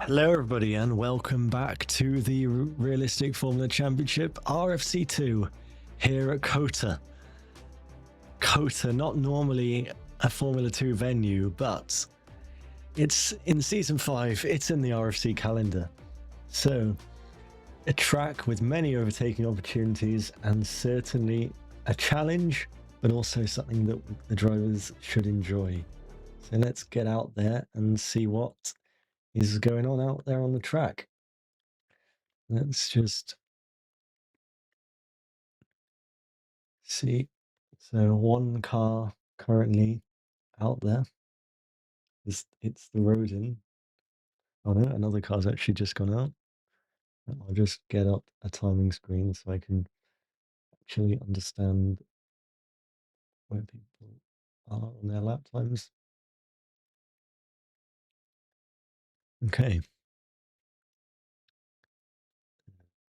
Hello, everybody, and welcome back to the Realistic Formula Championship RFC2 here at COTA. COTA, not normally a Formula 2 venue, but it's in Season 5, it's in the RFC calendar. So, a track with many overtaking opportunities and certainly a challenge, but also something that the drivers should enjoy. So let's get out there and see what is going on out there on the track. Let's just see. So one car currently out there. It's the Rodin. Oh no, another car's actually just gone out. I'll just get up a timing screen so I can actually understand where people are on their lap times. Okay.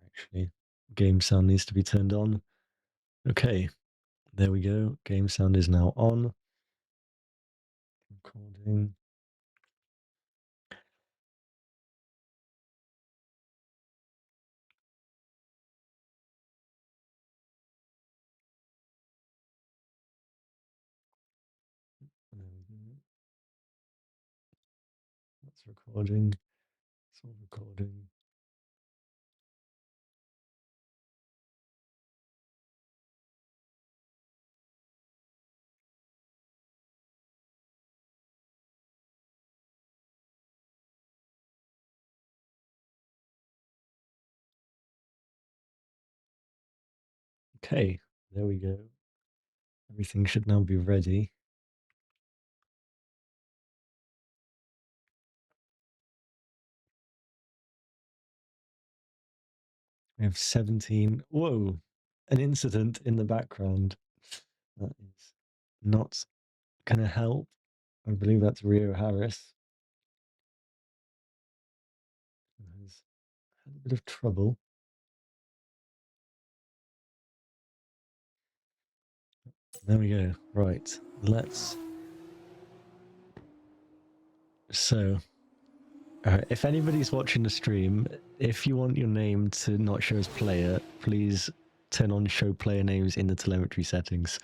Actually, game sound needs to be turned on. Okay, there we go. Game sound is now on. Recording. That's recording. It's all recording. Okay, there we go. Everything should now be ready. We have 17. Whoa, an incident in the background. That is not going to help. I believe that's Rio Harris. Who has had a bit of trouble. There we go. Right, let's. So, if anybody's watching the stream, if you want your name to not show as player, please turn on show player names in the telemetry settings.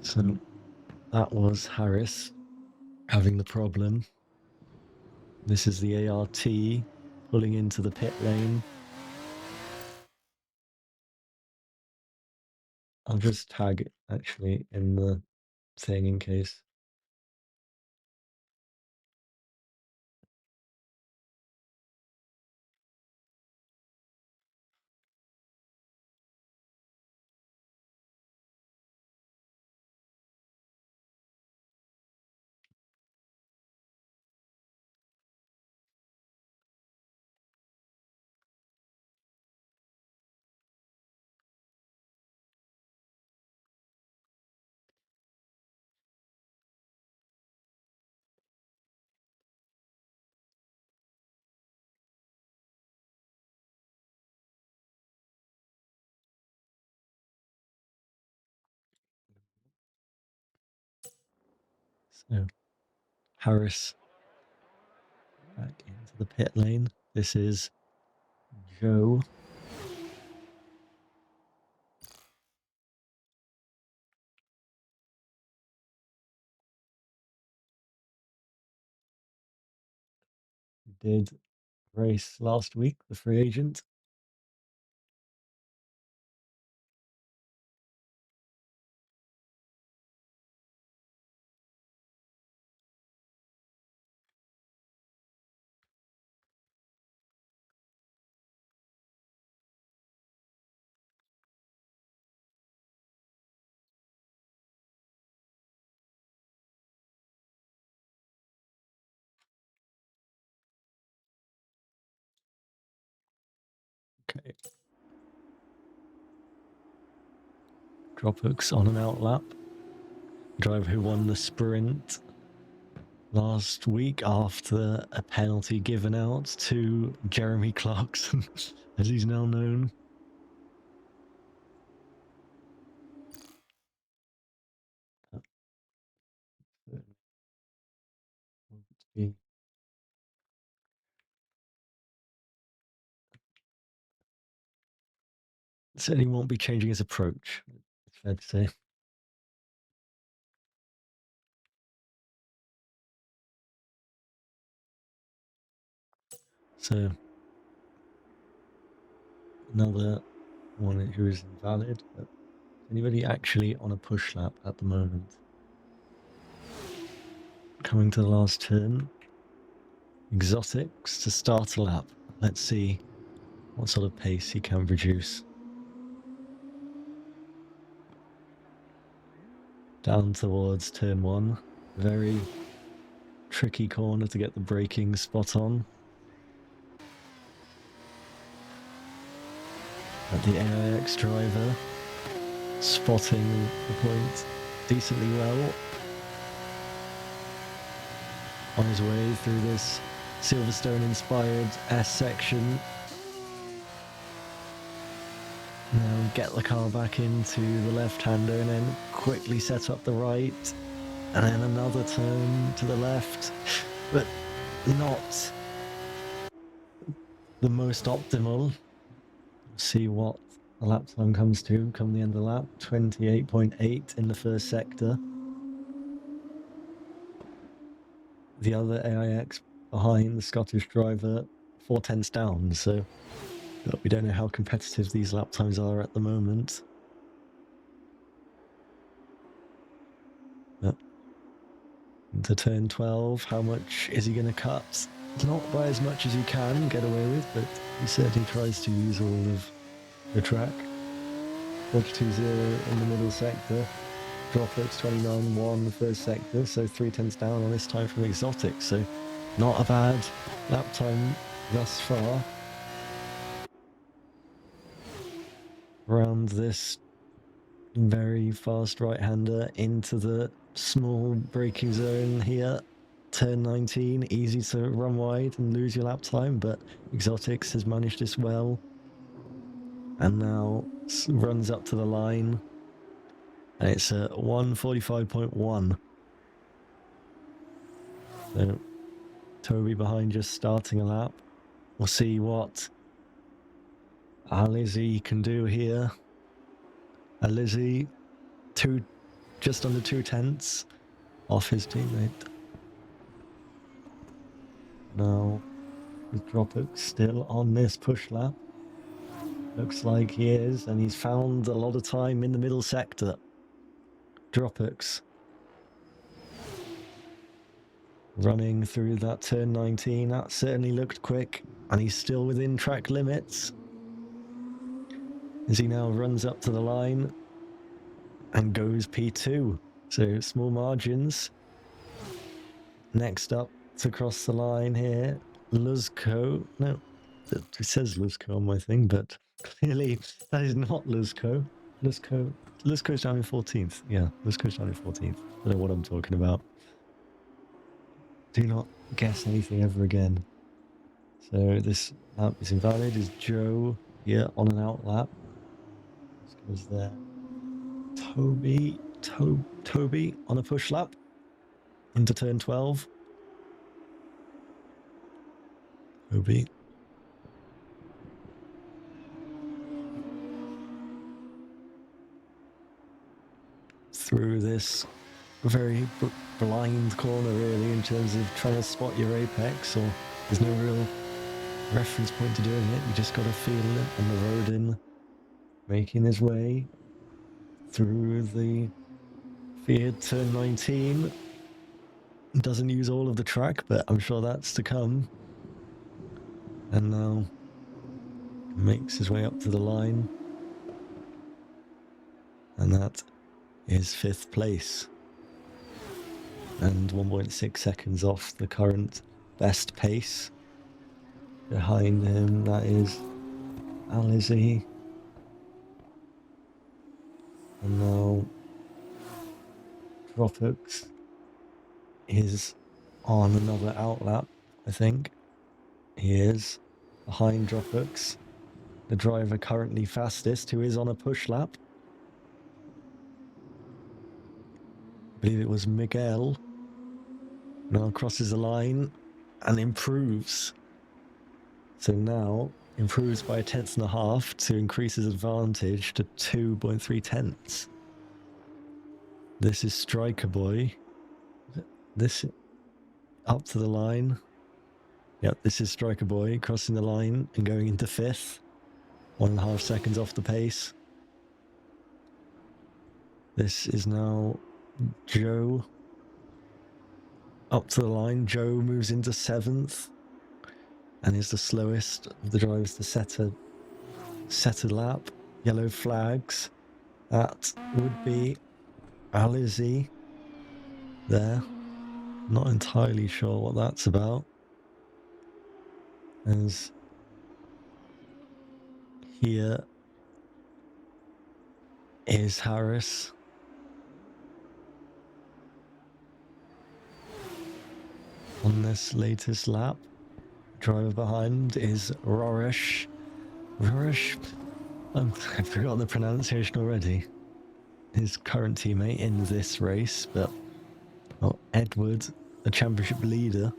So, that was Harris having the problem. This is the ART pulling into the pit lane. I'll just tag it actually in the thing in case. So Harris back into the pit lane. This is Joe. Did race last week, the free agent. Okay. Drop hooks on and out lap. Driver who won the sprint last week after a penalty given out to Jeremy Clarkson, as he's now known. certainly won't be changing his approach, it's fair to say. So, another one who is invalid, but anybody actually on a push lap at the moment? Coming to the last turn. Exotics to start a lap. Let's see what sort of pace he can produce. Down towards turn 1. Very tricky corner to get the braking spot on. But the AIX driver spotting the point decently well. On his way through this Silverstone-inspired S section. Now get the car back into the left-hander and then quickly set up the right. And then another turn to the left. But not the most optimal. See what the lap time comes to come the end of the lap. 28.8 in the first sector. The other AIX behind the Scottish driver, 4/10 down, so we don't know how competitive these lap times are at the moment. But into turn 12, how much is he going to cut? Not by as much as he can get away with, but he certainly tries to use all of the track. 42.0 in the middle sector. Droplex 29.1 the first sector, so 3/10 down on this time from Exotic, so not a bad lap time thus far. Around this very fast right-hander into the small braking zone here. Turn 19, easy to run wide and lose your lap time, but Exotics has managed this well. And now runs up to the line. And it's a 1:45.1. So Toby behind just starting a lap. We'll see what Alizé can do here. Alizé, just under 2/10 off his teammate. Now, with Dropix still on this push lap. Looks like he is, and he's found a lot of time in the middle sector. Dropix. Running through that turn 19, that certainly looked quick, and he's still within track limits. As he now runs up to the line and goes P2. So small margins. Next up to cross the line here, Luzco. No, it says Luzco on my thing, but clearly that is not Luzco. Luzco's down in 14th. Yeah, Luzco's down in 14th. I don't know what I'm talking about. Do not guess anything ever again. So this lap is invalid. Is Joe here on an out lap? This goes there. Toby on a push lap into turn 12. Toby. Through this very blind corner, really, in terms of trying to spot your apex, or there's no real reference point to doing it. You just got to feel it, and the Rodin making his way through the Fiat turn 19. Doesn't use all of the track, but I'm sure that's to come. And now makes his way up to the line. And that is 5th place. And 1.6 seconds off the current best pace. Behind him, that is Alizé. And now Dropix is on another outlap, I think. He is behind Dropix, the driver currently fastest, who is on a push lap. I believe it was Miguel. Now crosses the line and improves. So now improves by 1/10.5 to increase his advantage to 2.3 tenths. This is Striker Boy. This up to the line. Yep, this is Striker Boy crossing the line and going into 5th. 1.5 seconds off the pace. This is now Joe up to the line. Joe moves into 7th and is the slowest of the drivers to set a lap. Yellow flags. That would be Alizé there. Not entirely sure what that's about. As here is Harris. On this latest lap, driver behind is Rorish. I've forgotten the pronunciation already. His current teammate in this race, but Edward, the championship leader,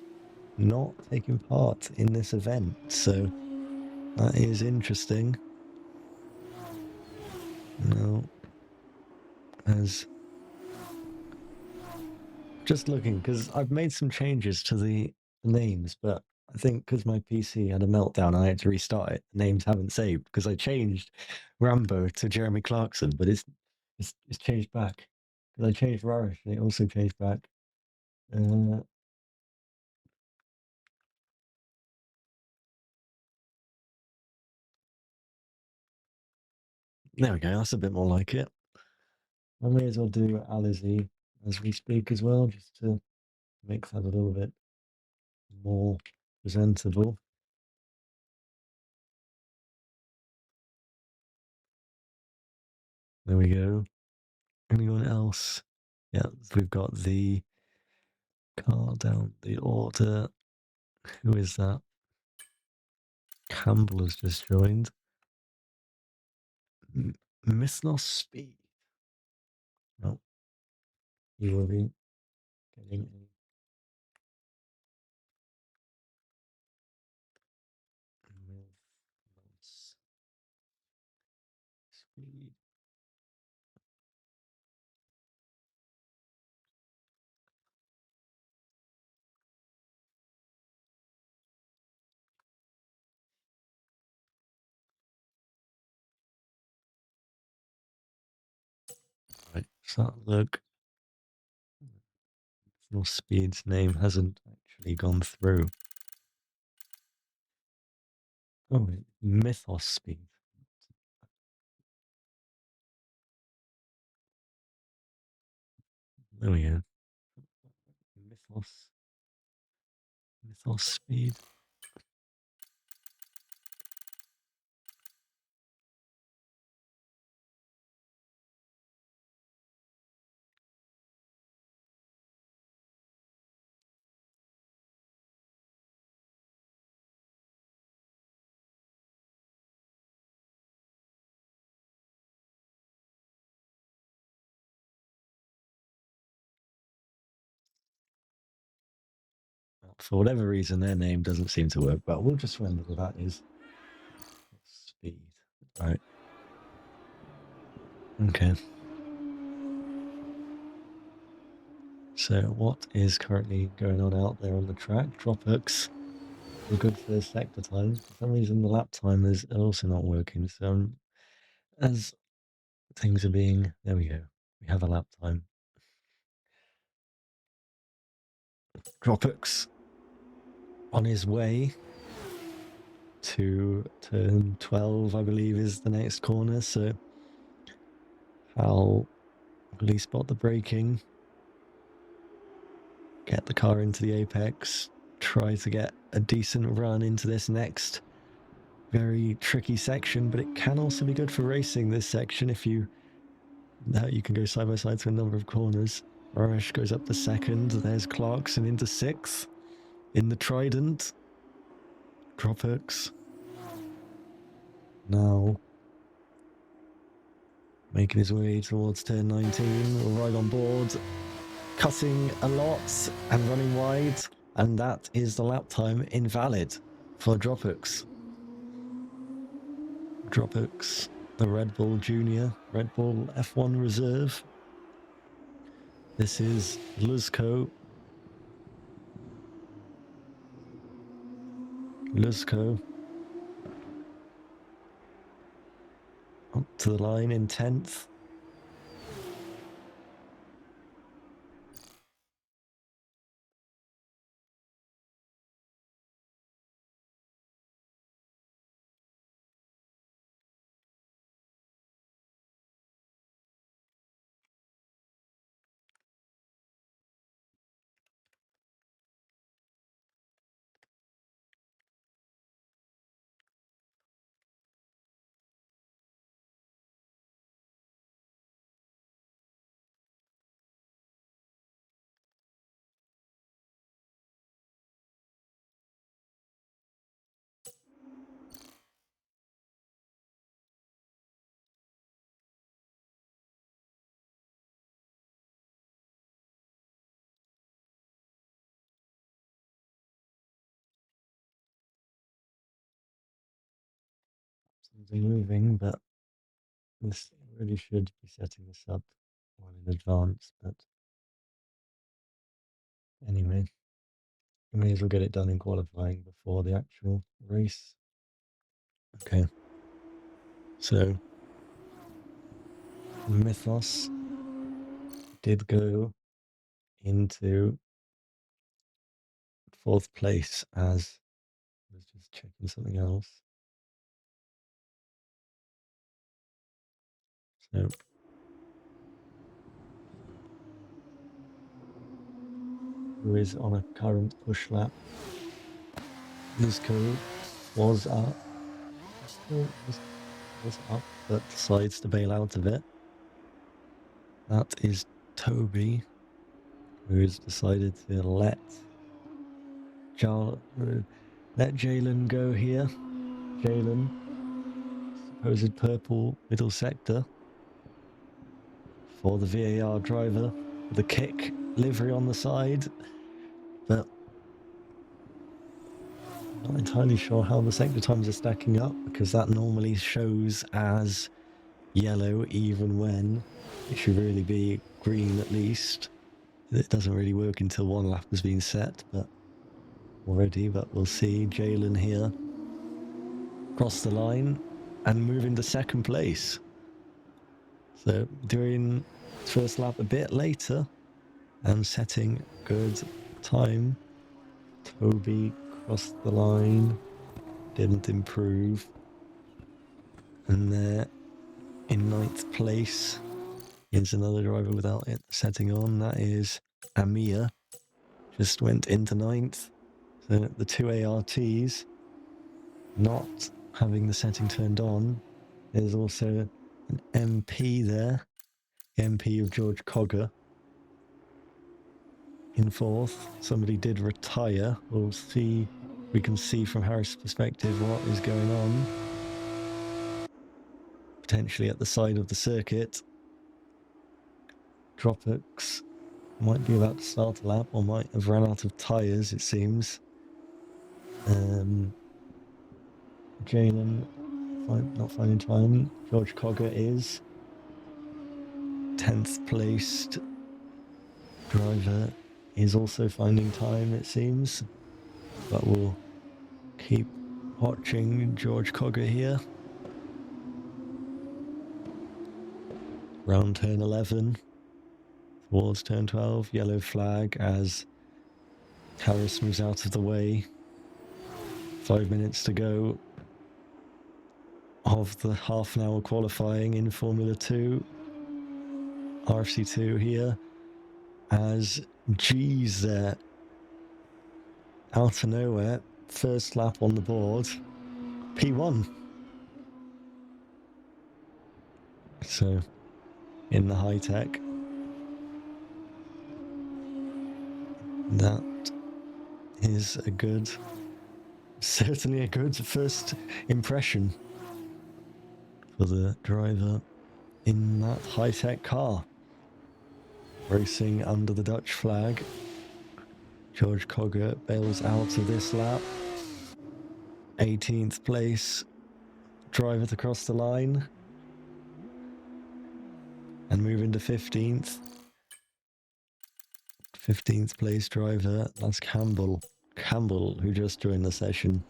not taking part in this event, so that is interesting. No, as just looking, because I've made some changes to the names, but I think because my PC had a meltdown, I had to restart it. The names haven't saved because I changed Rambo to Jeremy Clarkson, but it's changed back because I changed Rarish and it also changed back. There we go. That's a bit more like it. I may as well do Alizé as we speak as well, just to make that a little bit more presentable. There we go. Anyone else? Yeah, we've got the car down the order. Who is that? Campbell has just joined. Mythnos Speed. No. He will be getting Mythnos Speed. Right, so that look. Mythnos Speed's name hasn't actually gone through. Oh, Mythos Speed. There we go. Mythos Speed. For whatever reason, their name doesn't seem to work, but we'll just remember that is Speed. Right. Okay. So what is currently going on out there on the track? Drop hooks are good for sector time. For some reason, the lap time is also not working. So as things are being, there we go. We have a lap time. Drop hooks on his way to turn 12, I believe, is the next corner. So I'll really spot the braking, get the car into the apex, try to get a decent run into this next very tricky section, but it can also be good for racing this section if you can go side by side to a number of corners. Rush goes up to 2nd. There's Clarkson into 6th in the Trident. Drop hooks. Now making his way towards turn 19, right on board, cutting a lot and running wide, and that is the lap time invalid for drop hooks. Dropix, the Red Bull Junior, Red Bull F1 Reserve. This is Luzko. Up to the line in 10th. Something moving, but this really should be setting this up well in advance, but anyway, we may as well get it done in qualifying before the actual race. Okay, so Mythos did go into 4th place as I was just checking something else. So who is on a current push lap? Luzko was up, still was up, but decides to bail out of it. That is Toby, who's decided to let Jalen go here. Jalen, supposed purple middle sector for the VAR driver. The kick livery on the side, but I'm not entirely sure how the sector times are stacking up, because that normally shows as yellow even when it should really be green at least. It doesn't really work until one lap has been set, but we'll see. Jalen here cross the line and move into 2nd place. So doing first lap a bit later and setting good time. Toby crossed the line, didn't improve. And there in 9th place is another driver without it setting on. That is Amir. Just went into 9th. So the 2 ARTs not having the setting turned on. There's also an MP there. MP of George Cogger in 4th. Somebody did retire. We'll see. We can see from Harris' perspective what is going on. Potentially at the side of the circuit. Dropix might be about to start a lap, or might have run out of tyres, it seems. Jalen not finding time. George Cogger is 10th placed driver, is also finding time, it seems, but we'll keep watching George Cogger here. Round turn 11 towards turn 12, yellow flag as Harris moves out of the way. 5 minutes to go of the half-an-hour qualifying in Formula 2. RFC2 here as G's there. Out of nowhere, first lap on the board, P1. So, in the high tech. That is certainly a good first impression for the driver in that high-tech car. Racing under the Dutch flag. George Cogger bails out of this lap. 18th place. driver to cross the line and move into 15th. 15th place driver, that's Campbell. Campbell, who just joined the session.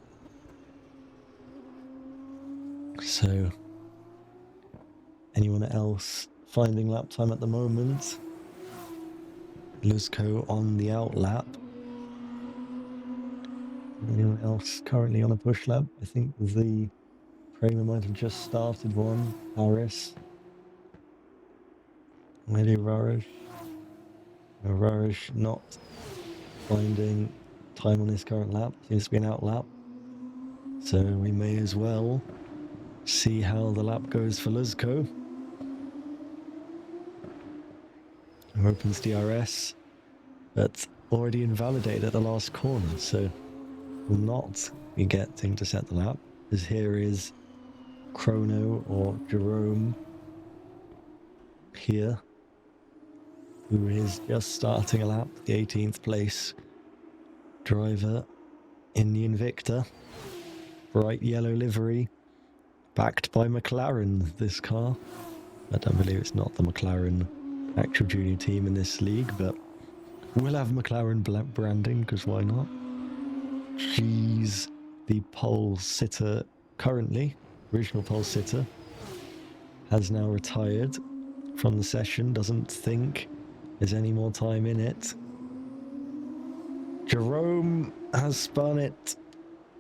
So, anyone else finding lap time at the moment? Luzco on the out lap. Anyone else currently on a push lap? I think the Kramer might have just started one. Harris. Maybe Rarish. No, Rarish not finding time on his current lap. Seems to be an out lap. So we may as well see how the lap goes for Luzco. Who opens DRS, but already invalidated at the last corner, so will not be getting to set the lap, as here is Chrono or Jerome here, who is just starting a lap, the 18th place driver in the Invicta. Bright yellow livery, backed by McLaren, this car. I don't believe it's not the McLaren actual junior team in this league, but we'll have McLaren branding, because why not? She's the pole sitter currently, original pole sitter, has now retired from the session, doesn't think there's any more time in it. Jerome has spun it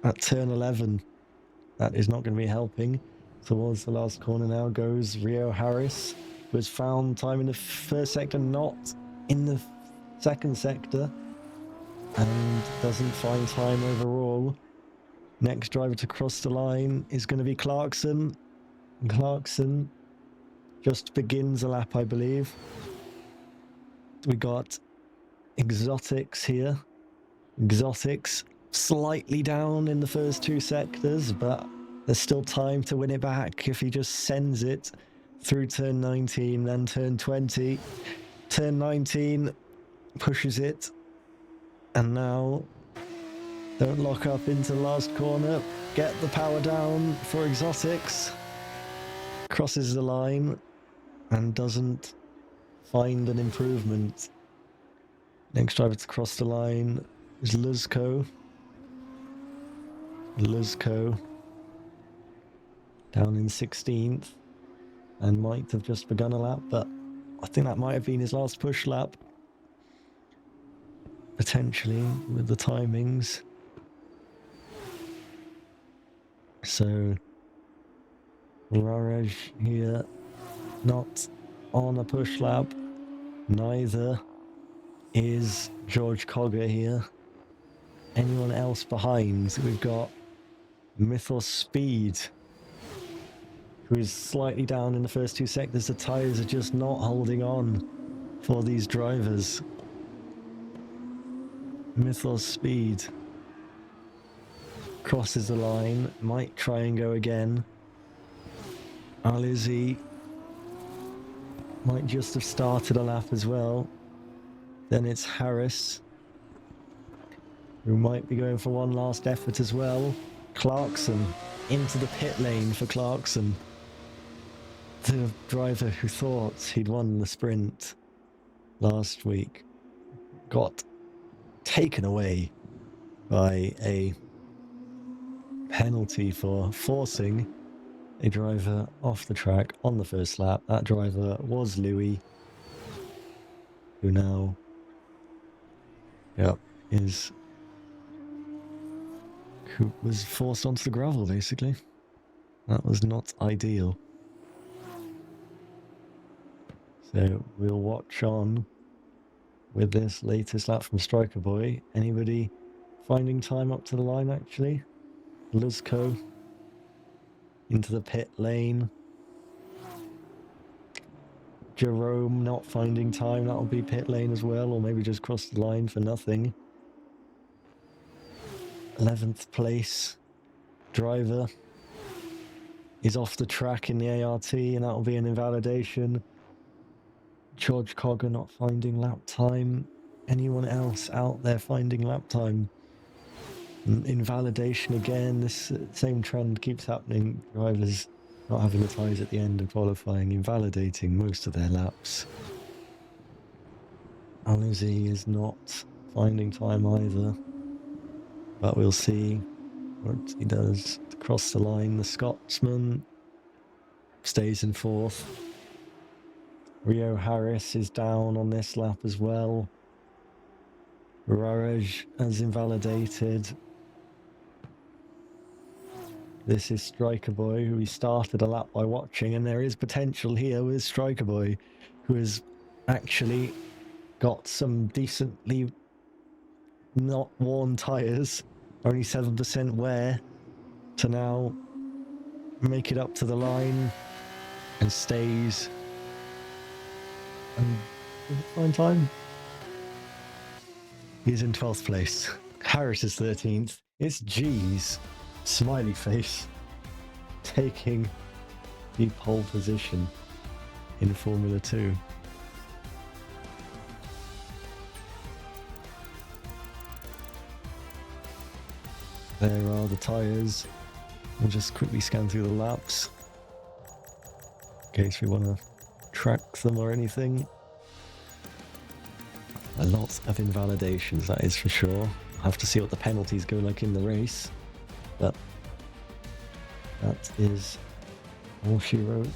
at turn 11. That is not going to be helping. Towards the last corner now goes Rio Harris, who has found time in the first sector, not in the second sector, and doesn't find time overall. Next driver to cross the line is going to be Clarkson. Clarkson just begins a lap, I believe. We got Exotics here. Exotics slightly down in the first two sectors, but there's still time to win it back if he just sends it through turn 19, then turn 20. Turn 19 pushes it, and now don't lock up into the last corner. Get the power down for Exotics. Crosses the line and doesn't find an improvement. Next driver to cross the line is Luzco. Luzco down in 16th and might have just begun a lap, but I think that might have been his last push lap, potentially, with the timings. So Rarej here not on a push lap, neither is George Cogger here. Anyone else behind? We've got Mythos Speed, who is slightly down in the first two sectors. The tyres are just not holding on for these drivers. Mythos Speed crosses the line, might try and go again. Alizzi might just have started a lap as well. Then it's Harris, who might be going for one last effort as well. Clarkson into the pit lane for Clarkson, the driver who thought he'd won the sprint last week, got taken away by a penalty for forcing a driver off the track on the first lap. That driver was Louis, who now who was forced onto the gravel, basically. That was not ideal. So we'll watch on with this latest lap from Striker Boy. Anybody finding time up to the line, actually? Luzco into the pit lane. Jerome not finding time. That'll be pit lane as well, or maybe just cross the line for nothing. 11th place driver is off the track in the ART, and that'll be an invalidation. George Cogger not finding lap time. Anyone else out there finding lap time? Invalidation again. This same trend keeps happening. Drivers not having the tyres at the end of qualifying, invalidating most of their laps. Alizé is not finding time either, but we'll see what he does to cross the line. The Scotsman stays in fourth. Rio Harris is down on this lap as well. Raraj has invalidated. This is Striker Boy, who we started a lap by watching, and there is potential here with Striker Boy, who has actually got some decently not worn tyres, only 7% wear, to now make it up to the line and stays. And fine time. He's in 12th place. Harris is 13th. It's G's smiley face taking the pole position in Formula 2. There are the tyres. We'll just quickly scan through the laps in case we want to track them or anything. A lot of invalidations, that is for sure. I'll have to see what the penalties go like in the race, but that is all she wrote.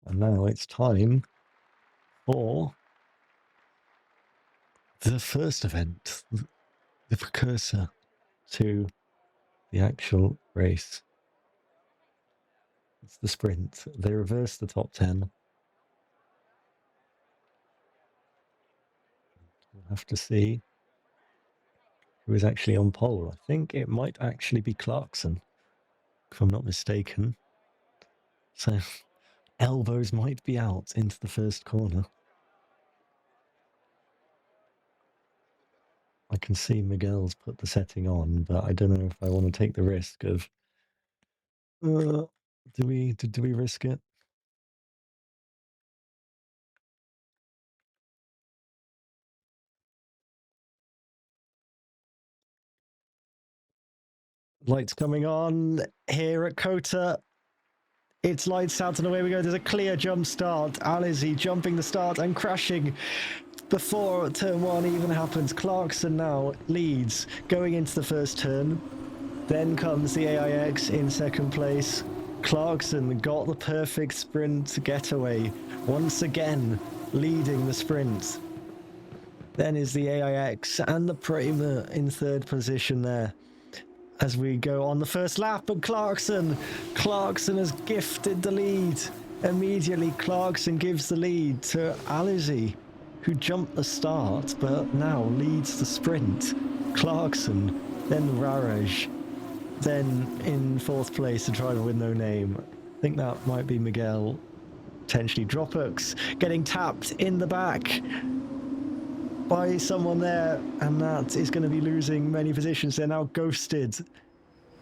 And now it's time for the first event, the precursor to the actual race. It's the sprint. They reverse the top 10. We'll have to see who is actually on pole. I think it might actually be Clarkson, if I'm not mistaken. So elbows might be out into the first corner. I can see Miguel's put the setting on, but I don't know if I want to take the risk of... do we risk it? Lights coming on here at Kota. It's lights out and away we go. There's a clear jump start. Alizé jumping the start and crashing before turn one even happens. Clarkson now leads going into the first turn. Then comes the AIX in second place. Clarkson got the perfect sprint getaway, once again leading the sprint. Then is the AIX and the Prema in third position there. As we go on the first lap, but Clarkson has gifted the lead. Immediately Clarkson gives the lead to Alizé, who jumped the start but now leads the sprint. Clarkson, then Raraj, then in fourth place a driver with no name. I think that might be Miguel. Potentially Dropux getting tapped in the back by someone there, and that is going to be losing many positions. They're now ghosted.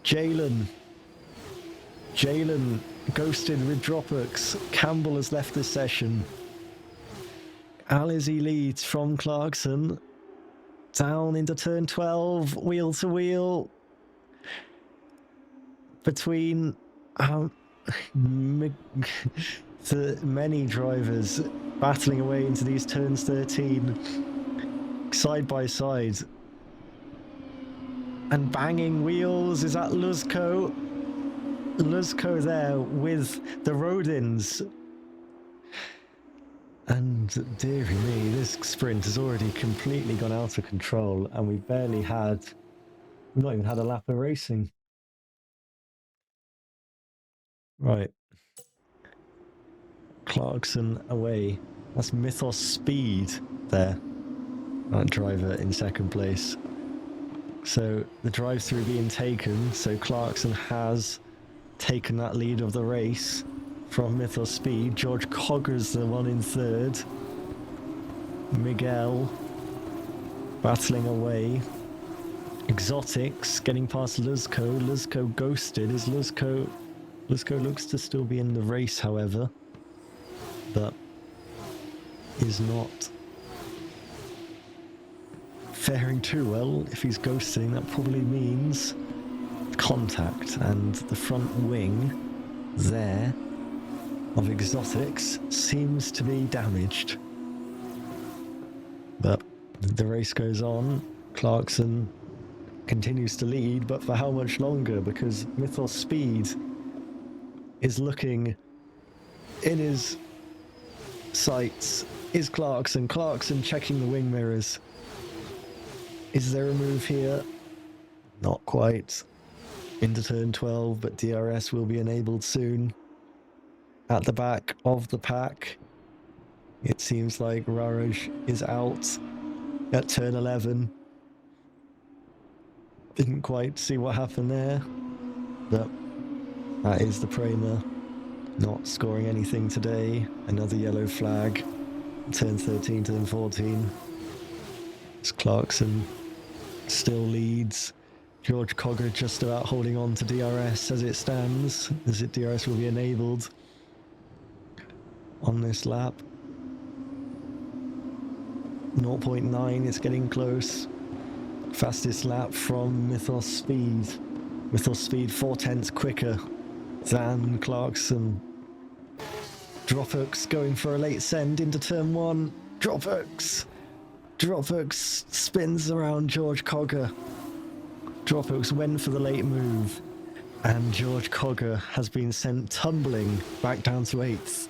Jalen ghosted with Dropux. Campbell has left this session. Alizé leads from Clarkson down into turn 12, wheel to wheel between the many drivers battling away into these turns 13. Side by side and banging wheels. Is that Luzko there with the Rodins, and dearie me, this sprint has already completely gone out of control and we've not even had a lap of racing. Right, Clarkson away. That's Mythos Speed there. That driver in second place. So the drive-through being taken, so Clarkson has taken that lead of the race from Mythos Speed. George Cogger's the one in third. Miguel battling away. Exotics getting past Luzko. Luzko ghosted. Is Luzko Lisco looks to still be in the race, however, but is not faring too well. If he's ghosting, that probably means contact, and the front wing there of exotics seems to be damaged. But the race goes on. Clarkson continues to lead, but for how much longer? Because Mythos Speed is looking in his sights. Is Clarkson checking the wing mirrors? Is there a move here? Not quite. Into turn 12, but DRS will be enabled soon. At the back of the pack, it seems like Raraj is out at turn 11. Didn't quite see what happened there, but that is the Prema not scoring anything today. Another yellow flag. Turn 13, turn 14. As Clarkson still leads. George Cogger just about holding on to DRS as it stands. As it DRS will be enabled on this lap. 0.9, it's getting close. Fastest lap from Mythos Speed. Mythos Speed 4/10 quicker than Clarkson. Dropux going for a late send into turn 1. Dropux spins around George Cogger. Dropux went for the late move, and George Cogger has been sent tumbling back down to 8th.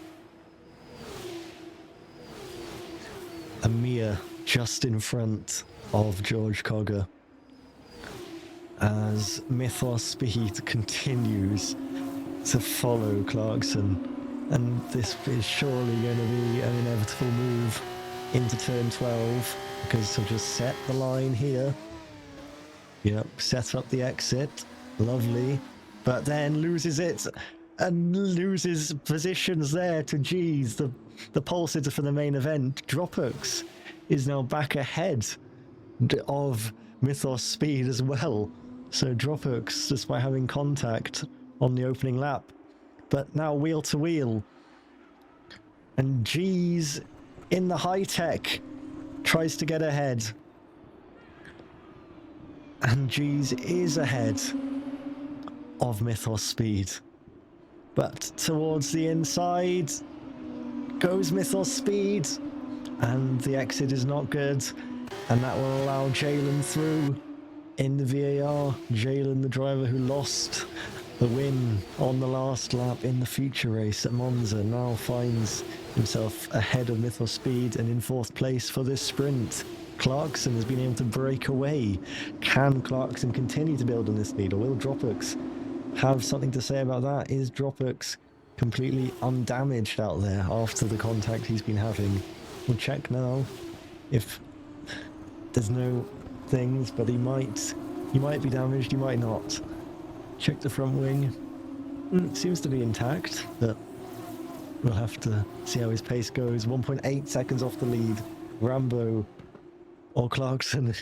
A mere just in front of George Cogger as Mythos Speed continues to follow Clarkson, and this is surely going to be an inevitable move into turn 12, because he'll just set the line here. Yep, set up the exit, lovely, but then loses it and loses positions there to G's, the pole sitter for the main event. Dropux is now back ahead of Mythos Speed as well. So Dropux, despite having contact on the opening lap, but now wheel to wheel. And G's in the high tech tries to get ahead. And G's is ahead of Mythos Speed. But towards the inside goes Mythos Speed. And the exit is not good. And that will allow Jalen through in the VAR. Jalen, the driver who lost the win on the last lap in the feature race at Monza, now finds himself ahead of Mythos Speed and in 4th place for this sprint. Clarkson has been able to break away. Can Clarkson continue to build on this lead, or will Dropux have something to say about that? Is Dropux completely undamaged out there after the contact he's been having? We'll check now if there's no things, but he might be damaged, he might not. Check the front wing. Seems to be intact, but we'll have to see how his pace goes. 1.8 seconds off the lead. Rambo or Clarkson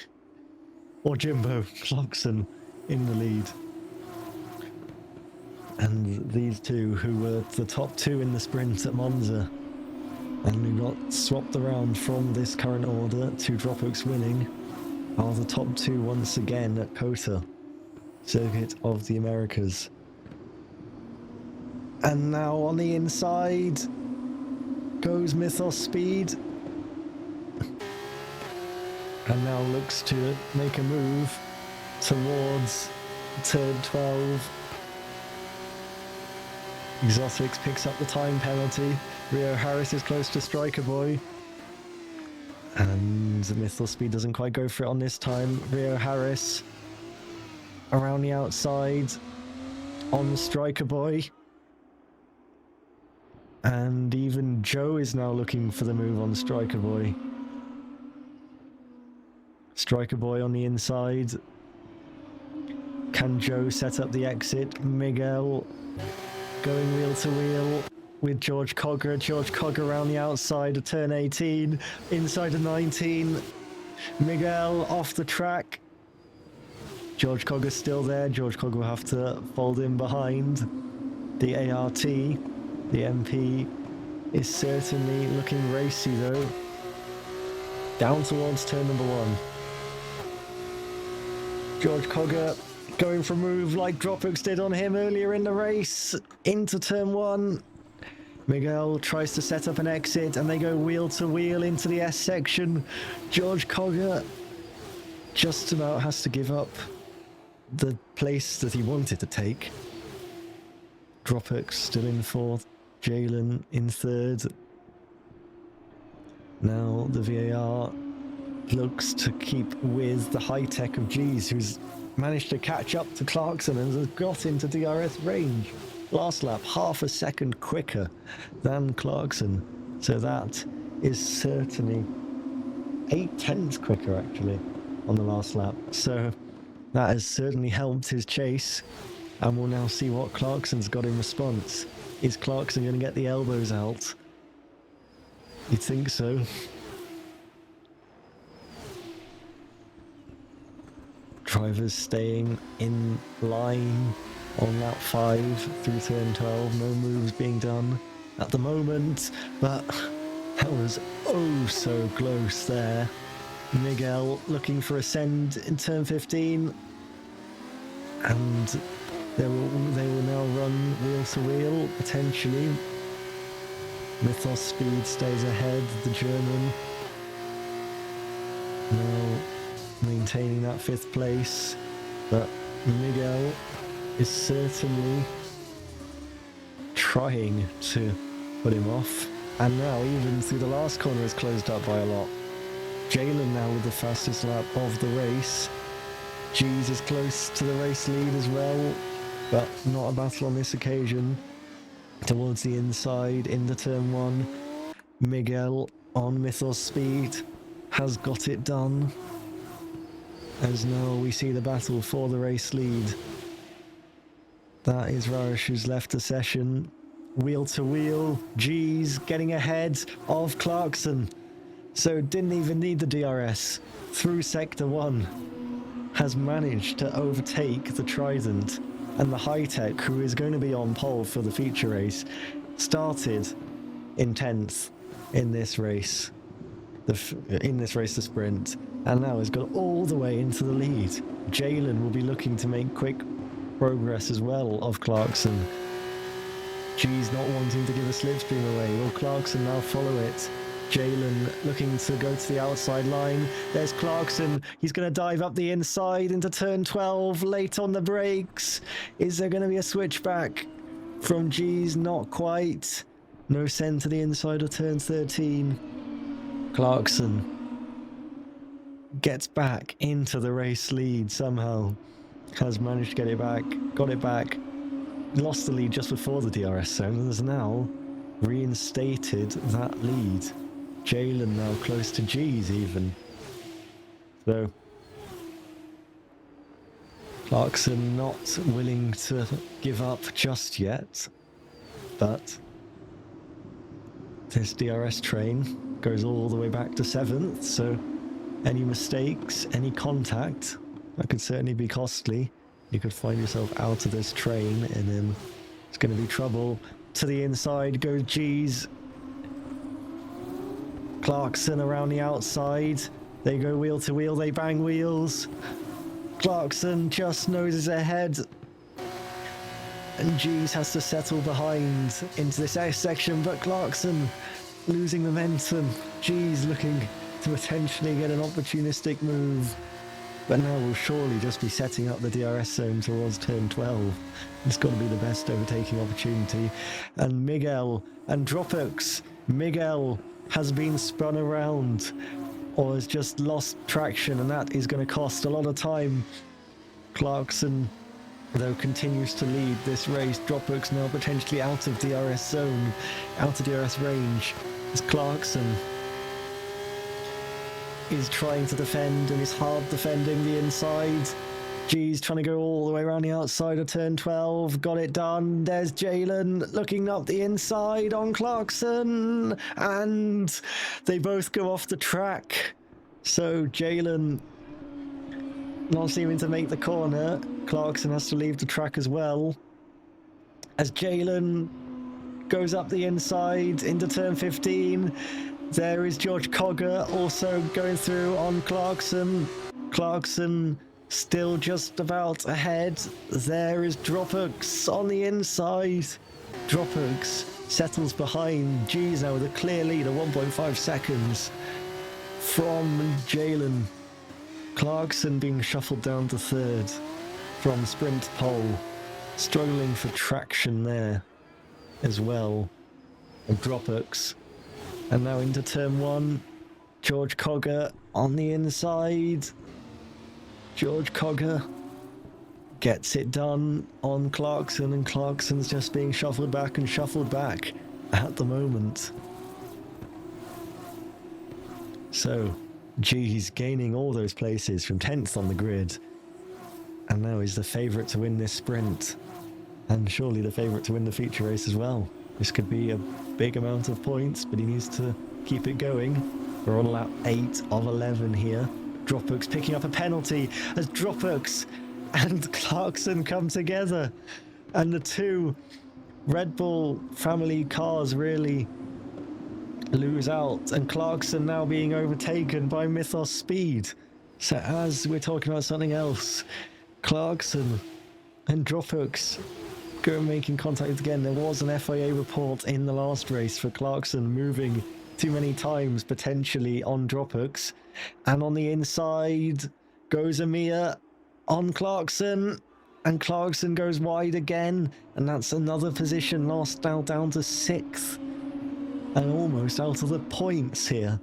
or Jimbo. Clarkson in the lead. And these two, who were the top 2 in the sprint at Monza and who got swapped around from this current order to Dropux winning, are the top 2 once again at COTA, Circuit of the Americas. And now on the inside goes Mythos Speed. And now looks to make a move towards turn 12. Exotics picks up the time penalty. Rio Harris is close to Striker Boy. And Mythos Speed doesn't quite go for it on this time. Rio Harris around the outside on Striker Boy. And even Joe is now looking for the move on Striker Boy. Striker Boy on the inside. Can Joe set up the exit? Miguel going wheel to wheel with George Cogger. George Cogger around the outside of turn 18, inside of 19. Miguel off the track. George Cogger's still there. George Cogger will have to fold in behind. The ART, the MP, is certainly looking racy though. Down towards turn number 1. George Cogger going for a move like Dropbox did on him earlier in the race. Into turn 1. Miguel tries to set up an exit and they go wheel to wheel into the S section. George Cogger just about has to give up the place that he wanted to take. Dropbox still in 4th. Jalen in 3rd. Now the VAR looks to keep with the high tech of G's, who's managed to catch up to Clarkson and has got into DRS range. Last lap, half a second quicker than Clarkson. So that is certainly 8/10 quicker actually on the last lap. So that has certainly helped his chase. And we'll now see what Clarkson's got in response. Is Clarkson going to get the elbows out? You'd think so. Drivers staying in line on lap 5 through turn 12. No moves being done at the moment, but that was oh so close there. Miguel looking for a send in turn 15, and they will now run wheel to wheel potentially. Mythos Speed stays ahead, the German. Now maintaining that 5th place, but Miguel is certainly trying to put him off. And now even through the last corner is closed up by a lot. Jalen now with the fastest lap of the race. G's is close to the race lead as well, but not a battle on this occasion. Towards the inside into turn 1, Miguel on Mythos Speed has got it done. As now we see the battle for the race lead. That is Rarish who's left the session. Wheel to wheel, G's getting ahead of Clarkson. So didn't even need the DRS. Through sector 1. Has managed to overtake the Trident. And the high-tech, who is going to be on pole for the feature race, started in 10th in this race. The sprint. And now has got all the way into the lead. Jalen will be looking to make quick progress as well of Clarkson. G's not wanting to give a slipstream away. Will Clarkson now follow it? Jalen looking to go to the outside line. There's Clarkson. He's going to dive up the inside into turn 12. Late on the brakes. Is there going to be a switchback from G's? Not quite. No send to the inside of turn 13. Clarkson gets back into the race lead somehow. Has managed to get it back. Got it back. Lost the lead just before the DRS zone and has now reinstated that lead. Jalen now close to G's even. So Clarkson not willing to give up just yet, but this DRS train goes all the way back to 7th, so any mistakes, any contact, that could certainly be costly. You could find yourself out of this train and then it's going to be trouble. To the inside goes G's. Clarkson around the outside. They go wheel to wheel, they bang wheels. Clarkson just noses ahead. And G's has to settle behind into this S section, but Clarkson losing momentum. G's looking to potentially get an opportunistic move. But now we'll surely just be setting up the DRS zone towards turn 12. It's got to be the best overtaking opportunity. And Miguel and Dropbox. Miguel has been spun around or has just lost traction, and that is going to cost a lot of time. Clarkson, though, continues to lead this race. Dropbox now potentially out of DRS zone, out of DRS range. As Clarkson is trying to defend and is hard defending the inside. G's trying to go all the way around the outside of turn 12. Got it done. There's Jalen looking up the inside on Clarkson. And they both go off the track. So Jalen not seeming to make the corner. Clarkson has to leave the track as well. as Jalen goes up the inside into turn 15. There is George Cogger also going through on Clarkson. Clarkson still just about ahead. There is Dropux on the inside. Dropux settles behind G's now with a clear lead of 1.5 seconds from Jalen. Clarkson being shuffled down to third from sprint pole, struggling for traction there as well. And Dropux. And now into turn 1. George Cogger on the inside. George Cogger gets it done on Clarkson, and Clarkson's just being shuffled back and shuffled back at the moment. So, G's gaining all those places from 10th on the grid, and now he's the favourite to win this sprint, and surely the favourite to win the feature race as well. This could be a big amount of points, but he needs to keep it going. We're on lap 8 of 11 here. Dropux picking up a penalty as Dropux and Clarkson come together, and the two Red Bull family cars really lose out, and Clarkson now being overtaken by Mythos Speed. So as we're talking about something else, Clarkson and Dropux go making contact again. There was an FIA report in the last race for Clarkson moving too many times potentially on Dropux, and on the inside goes Amir on Clarkson, and Clarkson goes wide again, and that's another position lost, now down to 6th and almost out of the points here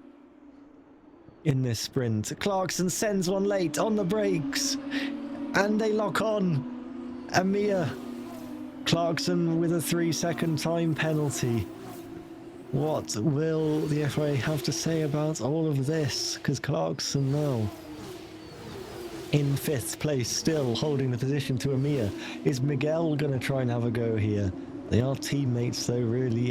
in this sprint. Clarkson sends one late on the brakes and they lock on. Amir, Clarkson with a 3-second time penalty. What will the FIA have to say about all of this? Because Clarkson now in 5th place, still holding the position to Amir. Is Miguel going to try and have a go here? They are teammates though, really.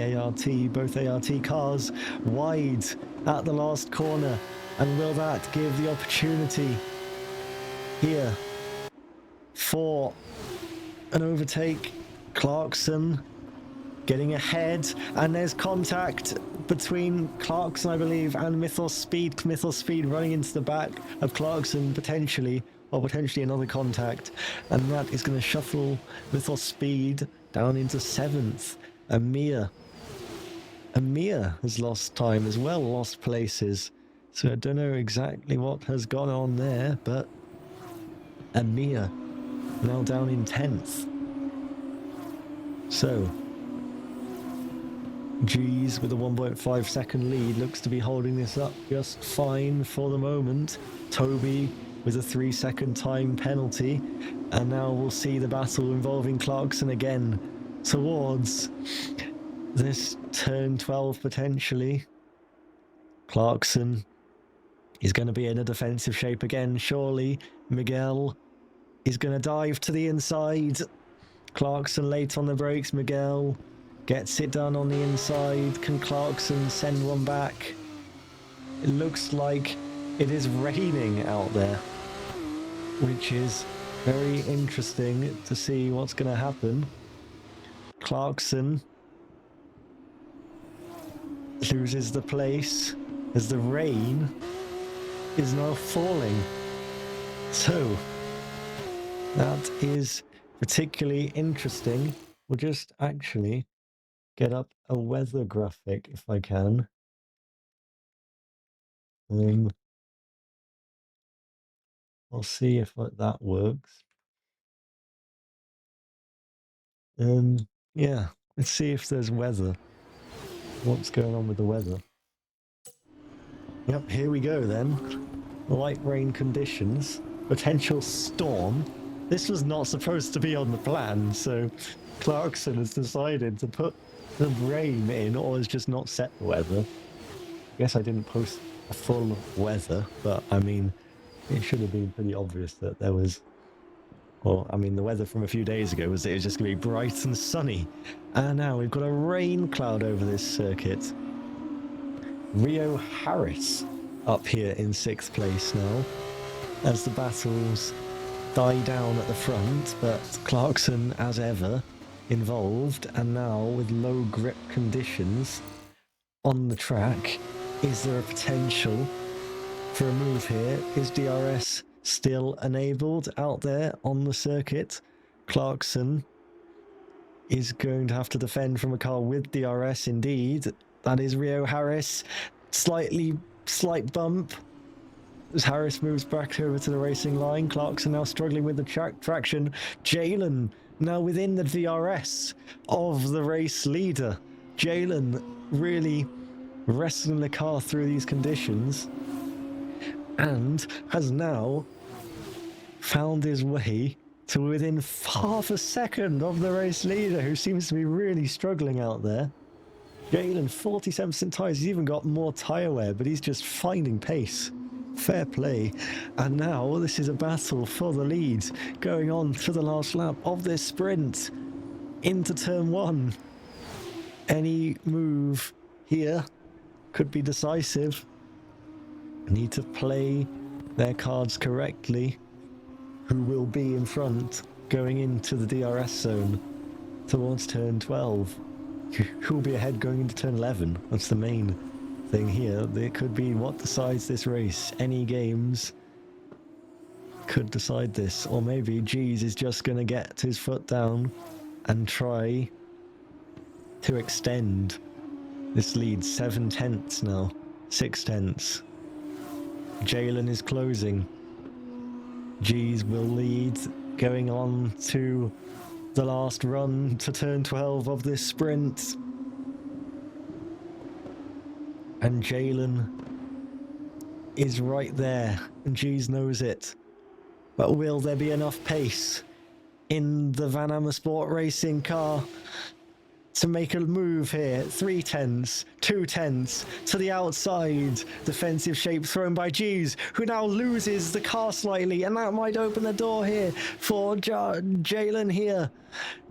Both ART cars wide at the last corner. And will that give the opportunity here for an overtake? Clarkson getting ahead, and there's contact between Clarkson, I believe, and Mythos Speed. Mythos Speed running into the back of Clarkson, potentially another contact, and that is going to shuffle Mythos Speed down into 7th. Amir has lost time as well, lost places, so I don't know exactly what has gone on there, but Amir now down in 10th. So G's with a 1.5 second lead looks to be holding this up just fine for the moment. Toby with a 3-second time penalty, and now we'll see the battle involving Clarkson again towards this turn 12 potentially. Clarkson is going to be in a defensive shape again, surely. Miguel is going to dive to the inside. Clarkson late on the brakes. Miguel gets it done on the inside. Can Clarkson send one back? It looks like it is raining out there, which is very interesting to see what's going to happen. Clarkson loses the place as the rain is now falling. So that is particularly interesting. We'll just actually get up a weather graphic if I can. I'll see if that works. Yeah, let's see if there's weather. What's going on with the weather? Yep, here we go then. Light rain conditions, potential storm. This was not supposed to be on the plan, so Clarkson has decided to put the rain in, or has just not set the weather. I guess I didn't post a full weather, but I mean, it should have been pretty obvious that there was... Well, I mean, the weather from a few days ago was that it was just going to be bright and sunny. And now we've got a rain cloud over this circuit. Rio Harris up here in 6th place now, as the battles die down at the front, but Clarkson, as ever, involved, and now with low grip conditions on the track, is there a potential for a move here? Is DRS still enabled out there on the circuit? Clarkson is going to have to defend from a car with DRS indeed. That is Rio Harris. Slight bump as Harris moves back over to the racing line. Clarkson now struggling with the traction. Jalen now within the DRS of the race leader. Jalen really wrestling the car through these conditions and has now found his way to within half a second of the race leader, who seems to be really struggling out there. Jalen, 47% tyres. He's even got more tyre wear, but he's just finding pace. Fair play. And now this is a battle for the lead, going on to the last lap of this sprint into turn one. Any move here could be decisive. Need to play their cards correctly. Who will be in front going into the DRS zone towards turn 12? Who will be ahead going into turn 11? That's the main thing here. There could be what decides this race. Any games could decide this. Or maybe Jeez is just going to get his foot down and try to extend this lead. 7 tenths now. 6 tenths. Jalen is closing. Jeez will lead going on to the last run to turn 12 of this sprint. And Jalen is right there, and Jeez knows it. But will there be enough pace in the Van Amersfoort racing car to make a move here? 3 tenths, 2 tenths to the outside. Defensive shape thrown by Jeez, who now loses the car slightly, and that might open the door here for Jalen here.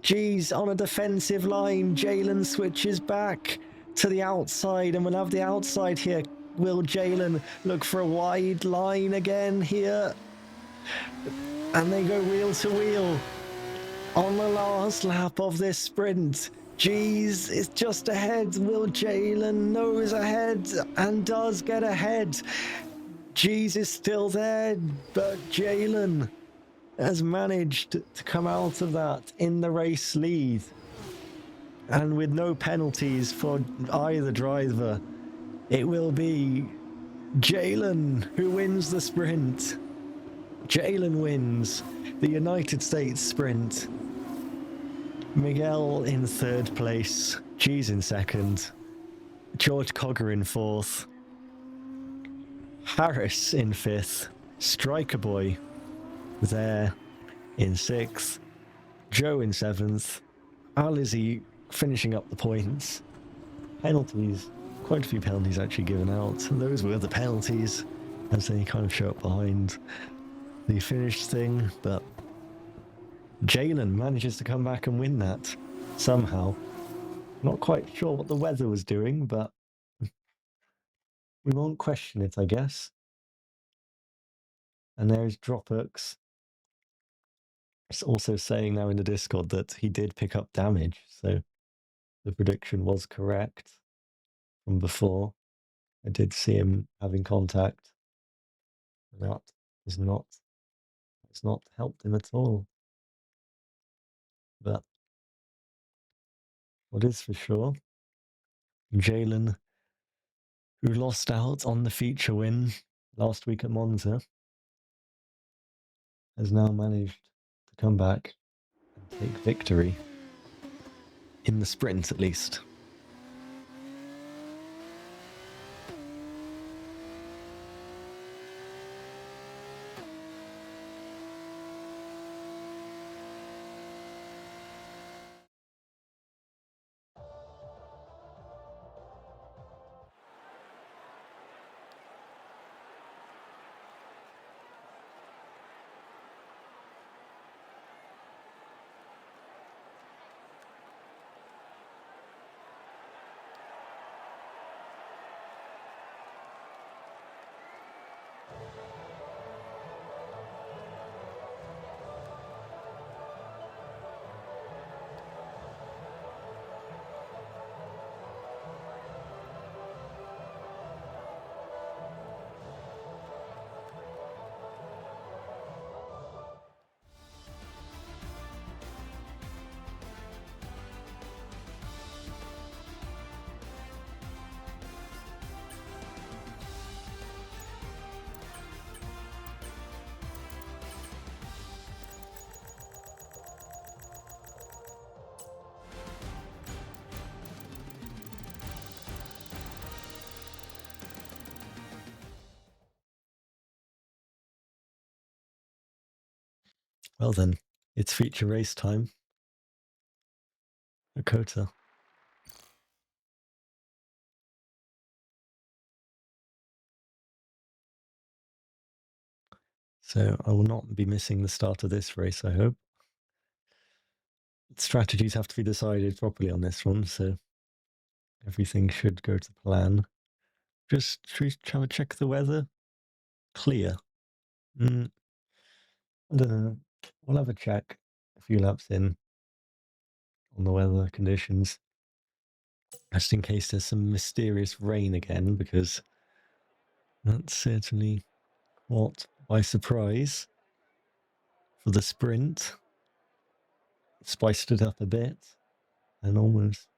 Jeez on a defensive line. Jalen switches back to the outside, and we'll have the outside here. Will Jalen look for a wide line again here? And they go wheel to wheel on the last lap of this sprint. Jeez is just ahead. Will Jalen nose ahead and does get ahead? Jeez is still there, but Jalen has managed to come out of that in the race lead. And with no penalties for either driver, it will be Jalen who wins the sprint. Jalen wins the United States sprint. Miguel in 3rd place, Jeez in 2nd, George Cogger in 4th, Harris in 5th, Striker Boy there in 6th, Joe in 7th, Alizzy finishing up the points. Penalties, quite a few penalties actually given out. Those were the penalties as they kind of show up behind the finish thing, but Jalen manages to come back and win that somehow. Not quite sure what the weather was doing, but we won't question it, I guess. And there's Dropux. It's also saying now in the Discord that he did pick up damage, so the prediction was correct from before. I did see him having contact. That is not, it's not helped him at all. But what is for sure, Jalen, who lost out on the feature win last week at Monza, has now managed to come back and take victory. In the sprint, at least. Well then, it's feature race time. Akota. So I will not be missing the start of this race, I hope. Strategies have to be decided properly on this one, so everything should go to plan. Just should we have a check the weather? Clear. I don't know. We'll have a check a few laps in on the weather conditions, just in case there's some mysterious rain again, because that's certainly caught by surprise for the sprint. Spiced it up a bit and almost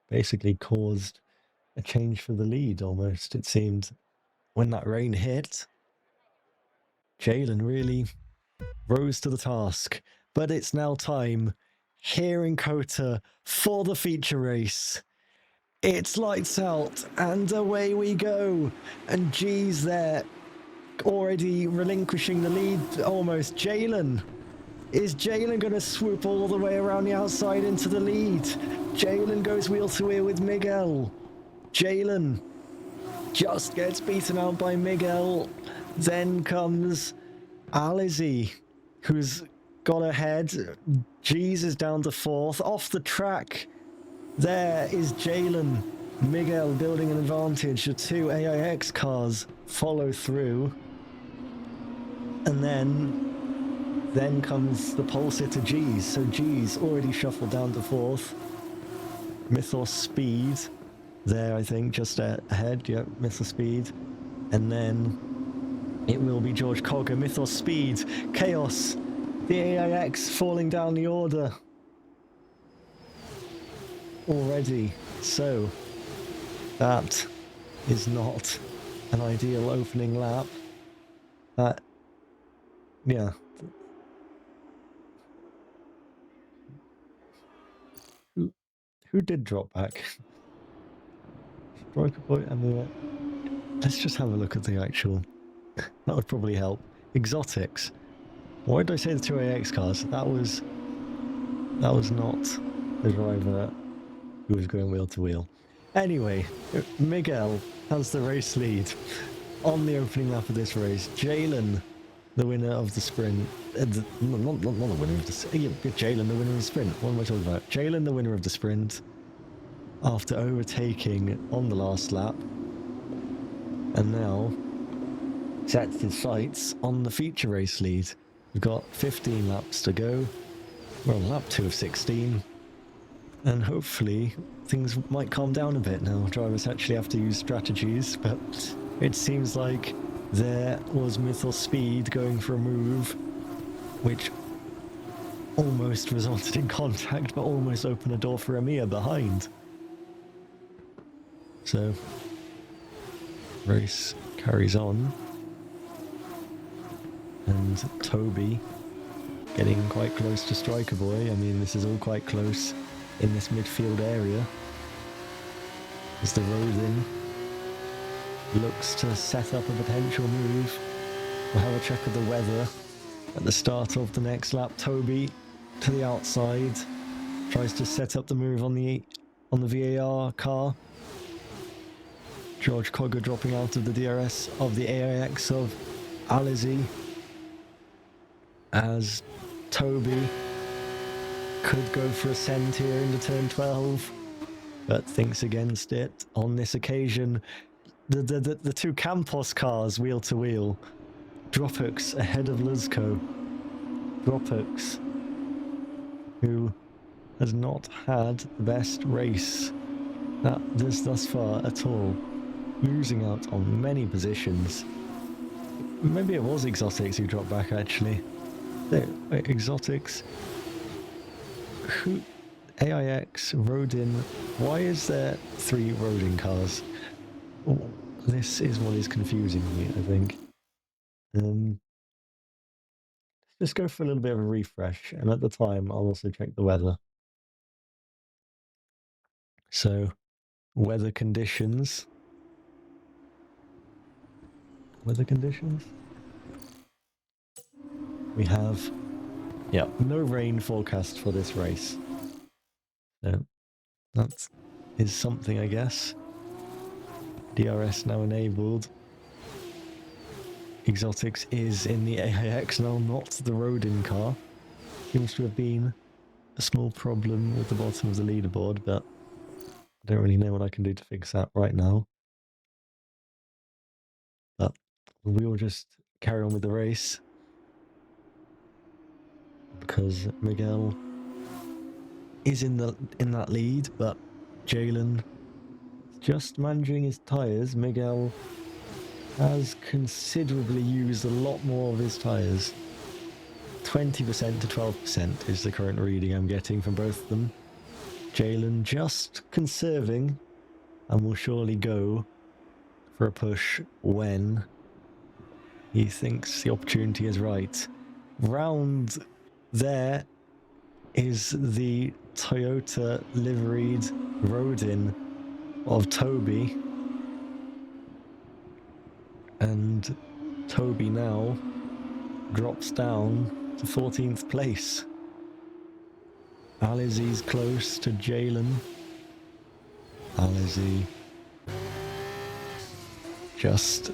basically caused a change for the lead almost, it seemed. When that rain hit, Jalen really rose to the task. But it's now time here in Kota for the feature race. It's lights out and away we go. And G's there already relinquishing the lead almost. Is Jalen going to swoop all the way around the outside into the lead? Jalen goes wheel to wheel with Miguel. Jalen just gets beaten out by Miguel. Then comes Alizé, who's got ahead. Jeez is down to fourth. Off the track, there is Jalen. Miguel building an advantage. The two AIX cars follow through. And then comes the pole sitter G's. So G's already shuffled down to fourth. Mythos Speed there, I think, just ahead. Yep, Mythos Speed. And then it will be George Cogger, Mythos Speed, Chaos, the AIX falling down the order already. So that is not an ideal opening lap. Yeah. Who did drop back? Striker Boy and let's just have a look at the actual. That would probably help. Exotics. Why did I say the two AX cars? That was not the driver who was going wheel to wheel. Anyway, Miguel has the race lead on the opening lap of this race. Jalen, the winner of the sprint. Not the winner of the sprint. Jalen, the winner of the sprint. What am I talking about? Jalen, the winner of the sprint, after overtaking on the last lap, and now sets his sights on the feature race lead. We've got 15 laps to go. We're on lap 2 of 16. And hopefully things might calm down a bit now. Drivers actually have to use strategies, but it seems like there was Mythos Speed going for a move, which almost resulted in contact, but almost opened a door for Amir behind. So, race carries on. And Toby getting quite close to Striker Boy. I mean, this is all quite close in this midfield area. As the Rodin looks to set up a potential move. We'll have a check of the weather at the start of the next lap. Toby to the outside, tries to set up the move on the VAR car. George Cogger dropping out of the DRS of the AIX of Alizé, as Toby could go for a send here into turn 12, but thinks against it on this occasion. The two Campos cars wheel to wheel. Dropux ahead of Luzco. Dropux, who has not had the best race thus far at all, losing out on many positions. Maybe it was Exotics who dropped back actually. Wait, Exotics. Who? AIX, Rodin. Why is there 3 Rodin cars? Oh, this is what is confusing me, I think. Let's go for a little bit of a refresh, and at the time I'll also check the weather. So, weather conditions. We have Yeah, no rain forecast for this race. So that is something, I guess. DRS now enabled. Exotics is in the AIX now, not the Rodin car. Seems to have been a small problem with the bottom of the leaderboard, but I don't really know what I can do to fix that right now. But we will just carry on with the race, because Miguel is in that lead, but Jalen just managing his tyres. Miguel has considerably used a lot more of his tyres. 20% to 12% is the current reading I'm getting from both of them. Jalen just conserving and will surely go for a push when he thinks the opportunity is right. Round there is the Toyota liveried Rodin of Toby. And Toby now drops down to 14th place. Alizi's close to Jalen. Alizi just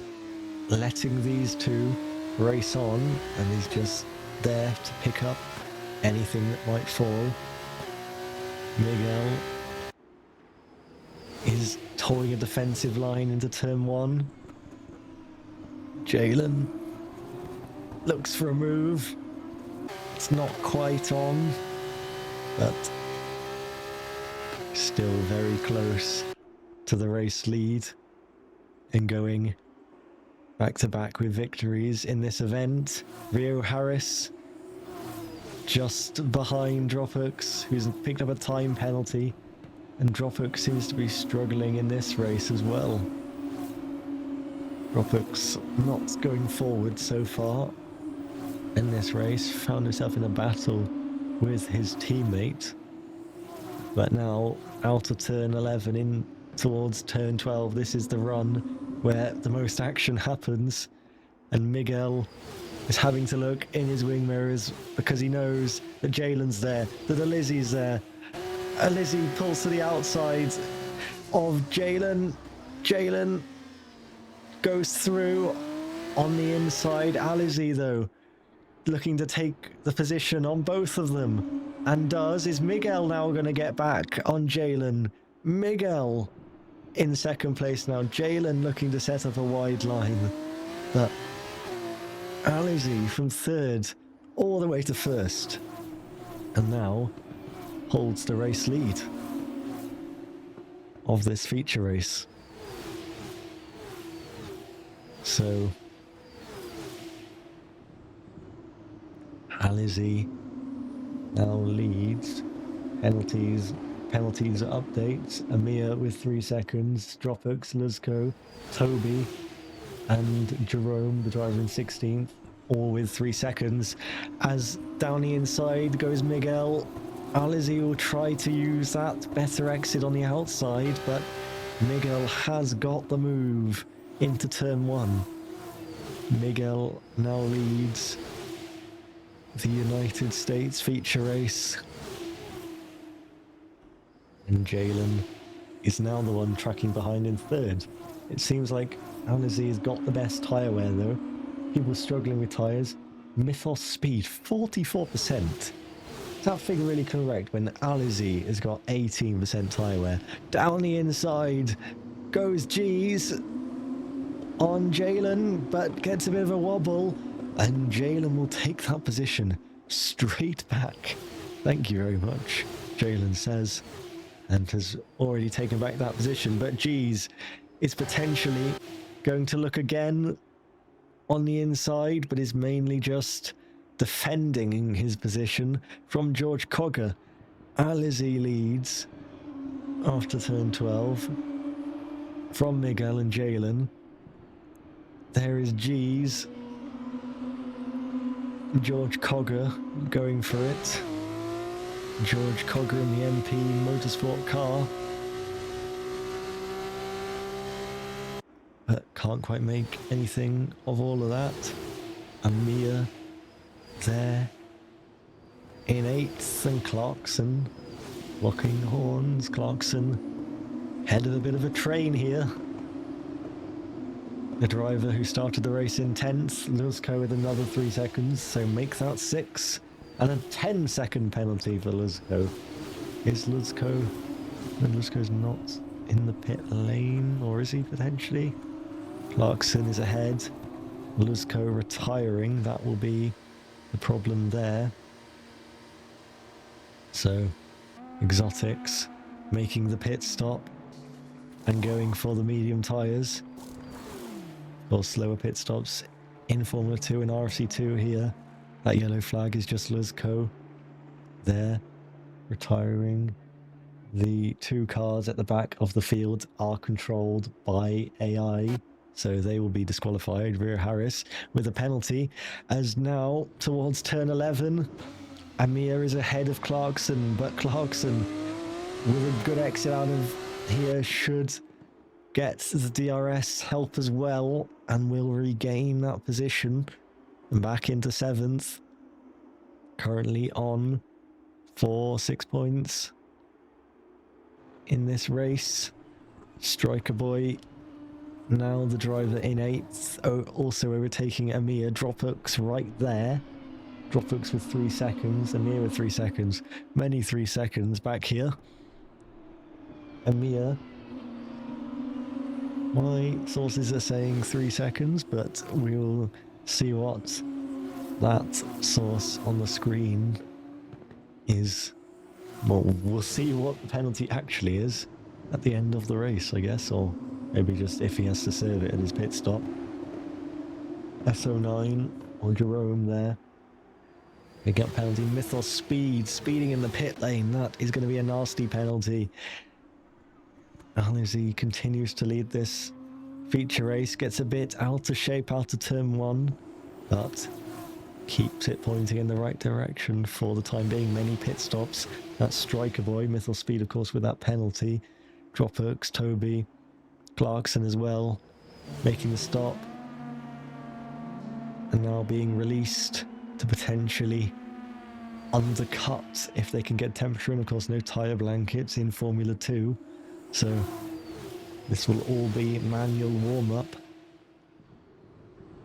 letting these two race on, and he's just there to pick up anything that might fall. Miguel is towing a defensive line into turn one. Jalen looks for a move. It's not quite on, but still very close to the race lead and going back to back with victories in this event. Rio Harris just behind Dropux, who's picked up a time penalty, and Dropux seems to be struggling in this race as well. Dropux not going forward so far in this race, found himself in a battle with his teammate, but now out of turn 11 in towards turn 12. This is the run where the most action happens, and Miguel is having to look in his wing mirrors because he knows that Jalen's there, that Alizi's there. Alizi pulls to the outside of Jalen. Jalen goes through on the inside. Alizi, though, looking to take the position on both of them, and does. Is Miguel now going to get back on Jalen? Miguel in second place now. Jalen looking to set up a wide line, but Alizi from third all the way to first, and now holds the race lead of this feature race. So Alizi now leads. Penalties updates. Amir with 3 seconds. Dropux, Luzko, Toby, and Jerome, the driver in 16th, all with 3 seconds. As down the inside goes Miguel. Alizi will try to use that better exit on the outside, but Miguel has got the move into turn 1. Miguel now leads the United States feature race, and Jalen is now the one tracking behind in third. It seems like Alizi has got the best tyre wear though. People struggling with tyres. Mythos speed 44%. Is that figure really correct when Alizi has got 18% tyre wear? Down the inside goes G's on Jalen, but gets a bit of a wobble, and Jalen will take that position straight back. Thank you very much, Jalen says, and has already taken back that position. But G's is potentially going to look again on the inside, but is mainly just defending his position from George Cogger. Alizi leads after turn 12 from Miguel and Jalen. There is G's. George Cogger going for it. George Cogger in the MP Motorsport car, but can't quite make anything of all of that. Amir there in 8th, and Clarkson locking horns. Clarkson head of a bit of a train here. The driver who started the race in 10th, Luzko with another 3 seconds, so makes out 6. And a 10-second penalty for Luzko. Is Luzko... And Luzko's not in the pit lane, or is he potentially? Clarkson is ahead. Luzko retiring, that will be the problem there. So, Exotics making the pit stop and going for the medium tyres. Or slower pit stops in Formula 2 and RFC2 here. That yellow flag is just Luzko there, retiring. The 2 cars at the back of the field are controlled by AI, so they will be disqualified. Rear Harris with a penalty, as now towards turn 11, Amir is ahead of Clarkson, but Clarkson with a good exit out of here should get the DRS help as well, and will regain that position and back into 7th. Currently on for 6 points in this race. Striker Boy now the driver in 8th, also overtaking Amir. Dropbox right there. Dropbox with 3 seconds, Amir with 3 seconds. Many 3 seconds back here. Amir, my sources are saying 3 seconds, but we'll see what that source on the screen is. Well, we'll see what the penalty actually is at the end of the race, I guess, or maybe just if he has to serve it at his pit stop. SO9 or Jerome there. They get penalty. Mythos speeding in the pit lane. That is going to be a nasty penalty. As he continues to lead this feature race, gets a bit out of shape out of turn 1, but keeps it pointing in the right direction for the time being. Many pit stops. That's Striker Boy, Mythos Speed, of course, with that penalty. Dropbox, Toby, Clarkson as well, making the stop. And now being released to potentially undercut if they can get temperature. And of course, no tyre blankets in Formula 2. So this will all be manual warm-up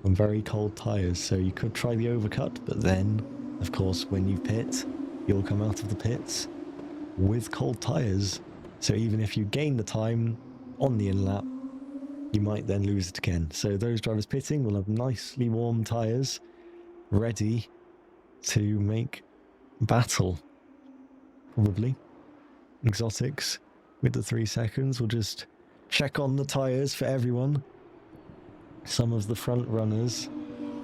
on very cold tyres. So you could try the overcut, but then, of course, when you pit, you'll come out of the pits with cold tyres. So even if you gain the time on the in-lap, you might then lose it again. So those drivers pitting will have nicely warm tyres, ready to make battle, probably. Exotics with the 3 seconds. We'll just check on the tyres for everyone. Some of the front runners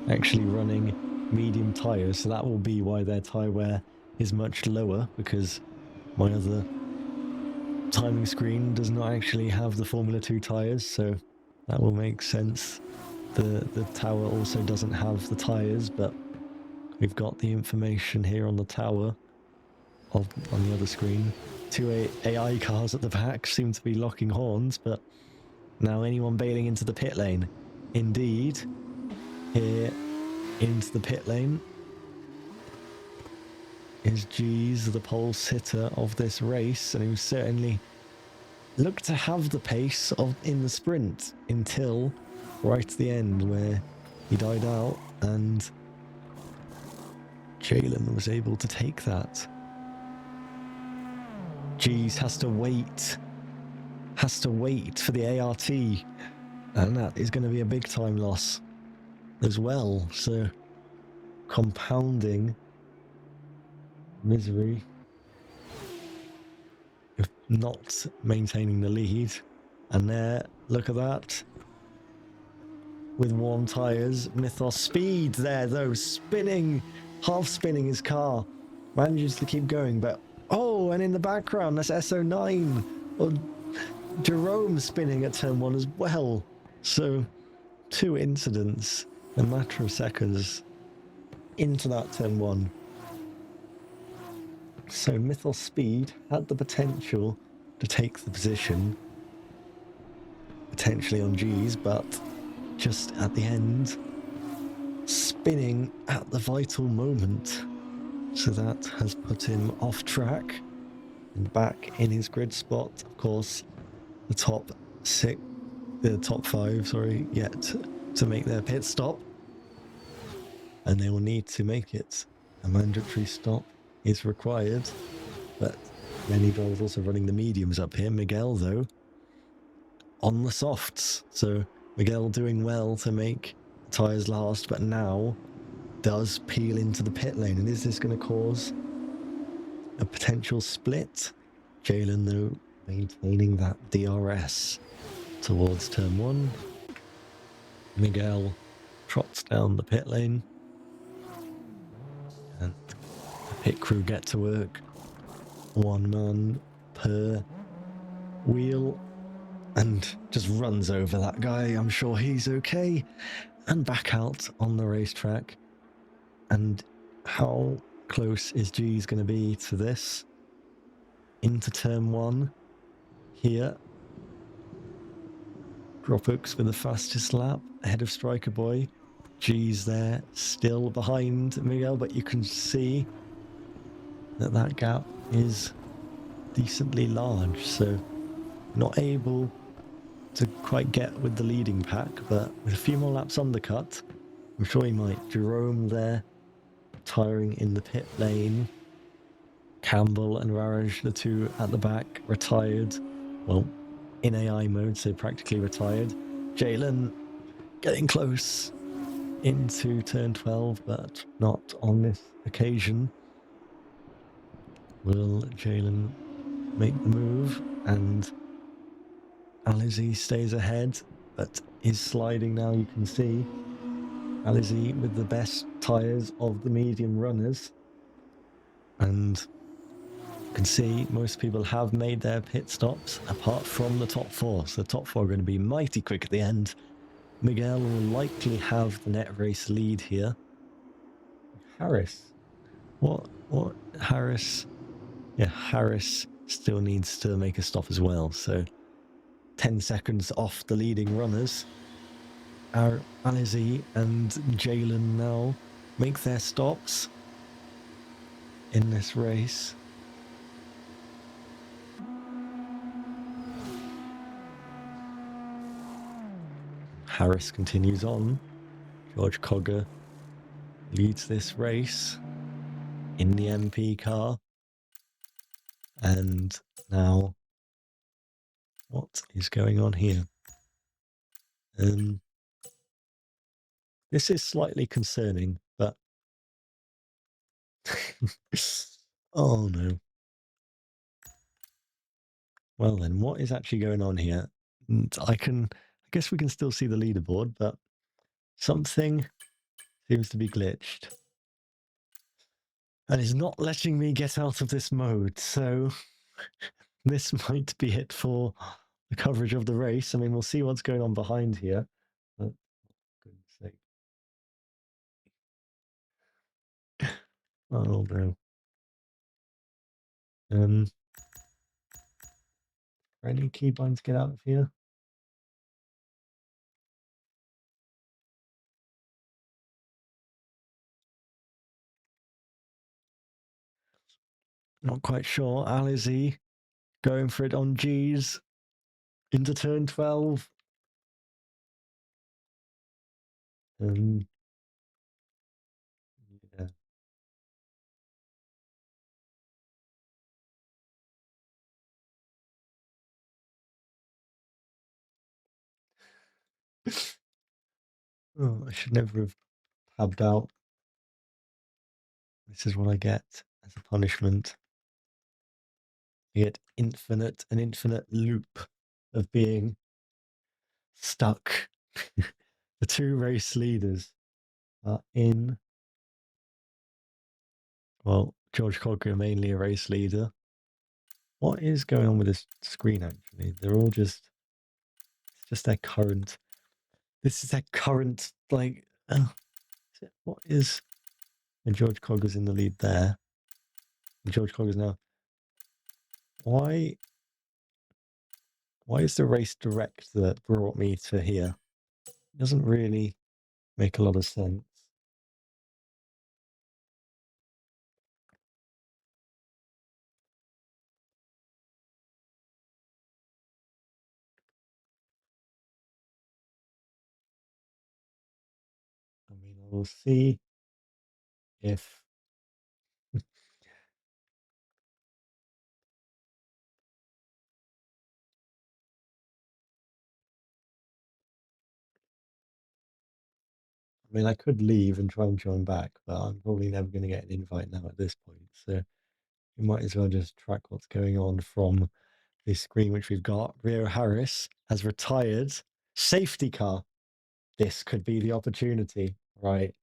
actually running medium tyres, so that will be why their tyre wear is much lower, because my other timing screen does not actually have the Formula 2 tyres, so that will make sense. The tower also doesn't have the tyres, but we've got the information here on the tower on the other screen. 2 AI cars at the back seem to be locking horns, but now anyone bailing into the pit lane? Indeed, here into the pit lane is G's, the pole sitter of this race, and who certainly looked to have the pace in the sprint until right at the end, where he died out and Jalen was able to take that. G's has to wait for the ART, and that is going to be a big time loss as well. So compounding misery of not maintaining the lead. And there, look at that, with warm tyres. Mythos Speed there though, half spinning his car, manages to keep going, but oh, and in the background that's SO9 or Jerome spinning at turn 1 as well. So 2 incidents in a matter of seconds into that turn 1. So Mythos Speed had the potential to take the position, potentially on G's, but just at the end, spinning at the vital moment, So that has put him off track and back in his grid spot. Of course, the top five, yet to make their pit stop. And they will need to make it. A mandatory stop is required. But many drivers also running the mediums up here. Miguel, though, on the softs. So Miguel doing well to make tyres last, but now does peel into the pit lane. And is this going to cause a potential split? Jalen, though, maintaining that DRS towards turn one. Miguel trots down the pit lane. And the pit crew get to work. One man per wheel. And just runs over that guy. I'm sure he's okay. And back out on the racetrack. And how close is G's going to be to this? Into turn one here. Dropux with the fastest lap ahead of Striker Boy. G's there, still behind Miguel, but you can see that that gap is decently large. So not able to quite get with the leading pack, but with a few more laps undercut, I'm sure he might. Jerome there, tiring in the pit lane. Campbell and Raraj, the two at the back, retired. Well, in AI mode, so practically retired. Jalen getting close into turn 12, but not on this occasion. Will Jalen make the move? And Alizé stays ahead, but is sliding now, you can see. Alizé with the best tyres of the medium runners. And you can see most people have made their pit stops, apart from the top four. So the top four are going to be mighty quick at the end. Miguel will likely have the net race lead here. Harris. What Harris? Yeah, Harris still needs to make a stop as well. So 10 seconds off the leading runners. Alizé and Jalen now make their stops in this race. Harris continues on. George Cogger leads this race in the MP car. And now, what is going on here? This is slightly concerning, but oh no. Well then, what is actually going on here? And I guess we can still see the leaderboard, but something seems to be glitched. And is not letting me get out of this mode, so this might be it for the coverage of the race. I mean, we'll see what's going on behind here. But, for goodness sake. Oh no. Any keybinds get out of here? Not quite sure. Alizé going for it on G's into turn 12. Yeah. Oh, I should never have tabbed out. This is what I get as a punishment. You get an infinite loop of being stuck. The two race leaders are in. Well, George Cogger mainly a race leader. What is going on with this screen actually? They're all it's just their current. This is their current, like, what is. And George Cogger's in the lead there. And George Cogger's now. Why is the race direct that brought me to here? It doesn't really make a lot of sense. We'll see if I mean, I could leave and try and join back, but I'm probably never going to get an invite now at this point. So we might as well just track what's going on from this screen, which we've got. Rio Harris has retired. Safety car. This could be the opportunity, right?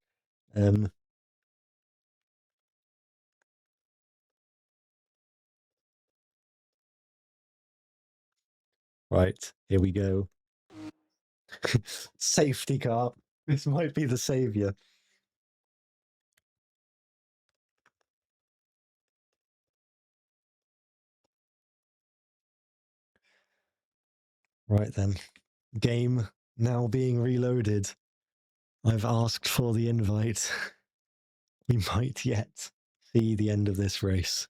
Right, here we go. Safety car. This might be the savior. Right then. Game now being reloaded. I've asked for the invite. We might yet see the end of this race.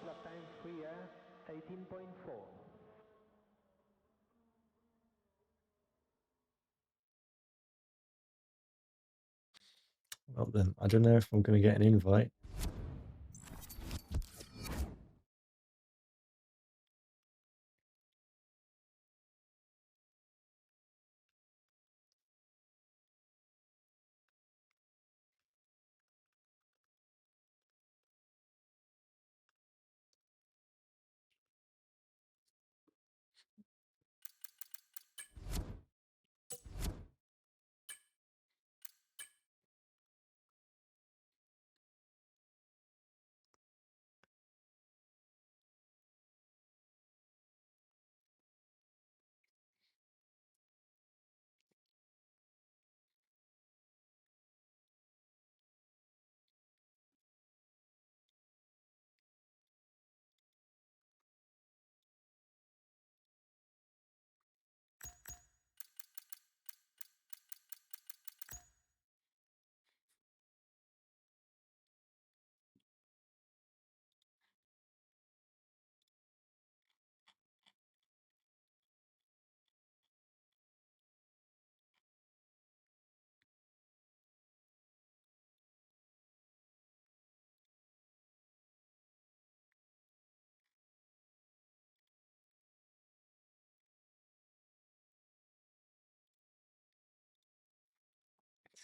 Lap time 18.4. Well then, I don't know if I'm going to get an invite.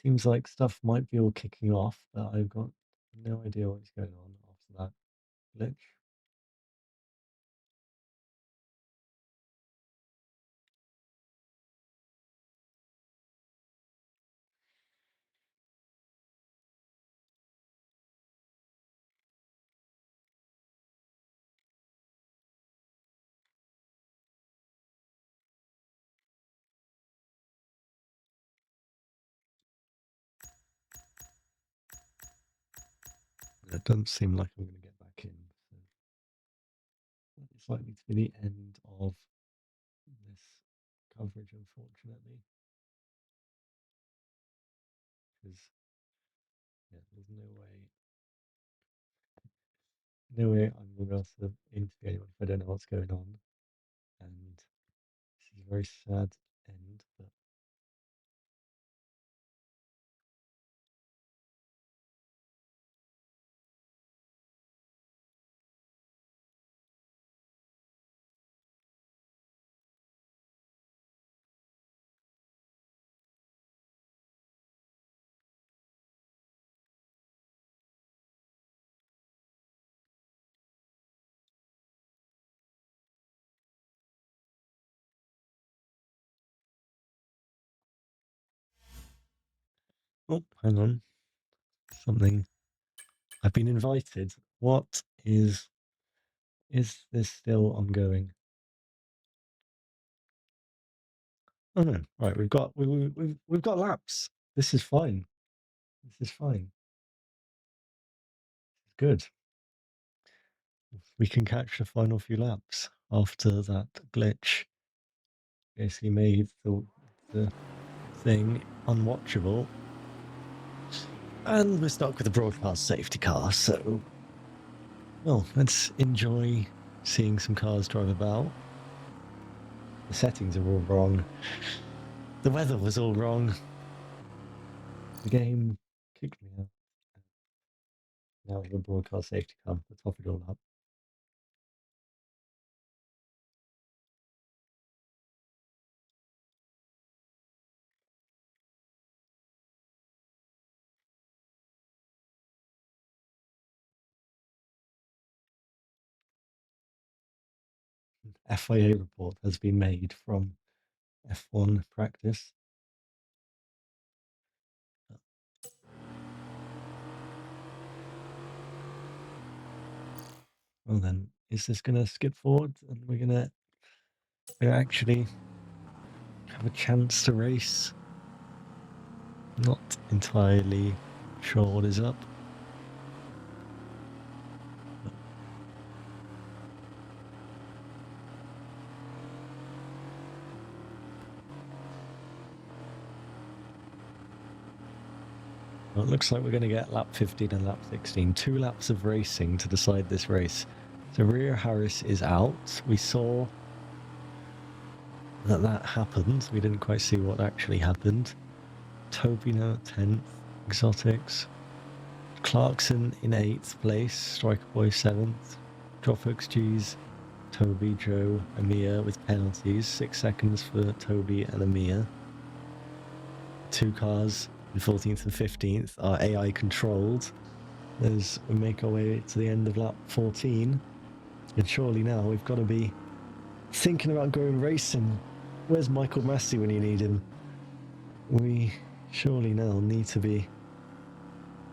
Seems like stuff might be all kicking off, but I've got no idea what's going on after that glitch. It doesn't seem like I'm going to get back in. So it's likely to be the end of this coverage, unfortunately, because yeah, there's no way I'm going to be able to interview anyone if I don't know what's going on. And this is a very sad end, but Oh, hang on. Something. I've been invited. What is this still ongoing? Oh no. Right, we've got laps. This is fine. This is fine. Good. We can catch the final few laps after that glitch basically made the thing unwatchable. And we're stuck with a broadcast safety car, so well, let's enjoy seeing some cars drive about. The settings are all wrong. The weather was all wrong. The game kicked me out. Now the broadcast safety car to top it all up. FIA report has been made from F1 practice. Well then, is this going to skip forward and we're going to actually have a chance to race? Not entirely sure what is up. Well, it looks like we're going to get lap 15 and lap 16. 2 laps of racing to decide this race. So rear Harris is out. We saw that happened. We didn't quite see what actually happened. Toby now 10th. Exotics. Clarkson in 8th place. Striker Boy 7th. Dropbox G's. Toby, Joe, Amir with penalties. 6 seconds for Toby and Amir. 2 cars. The 14th and 15th are AI controlled as we make our way to the end of lap 14. And surely now we've got to be thinking about going racing. Where's Michael Massey when you need him? We surely now need to be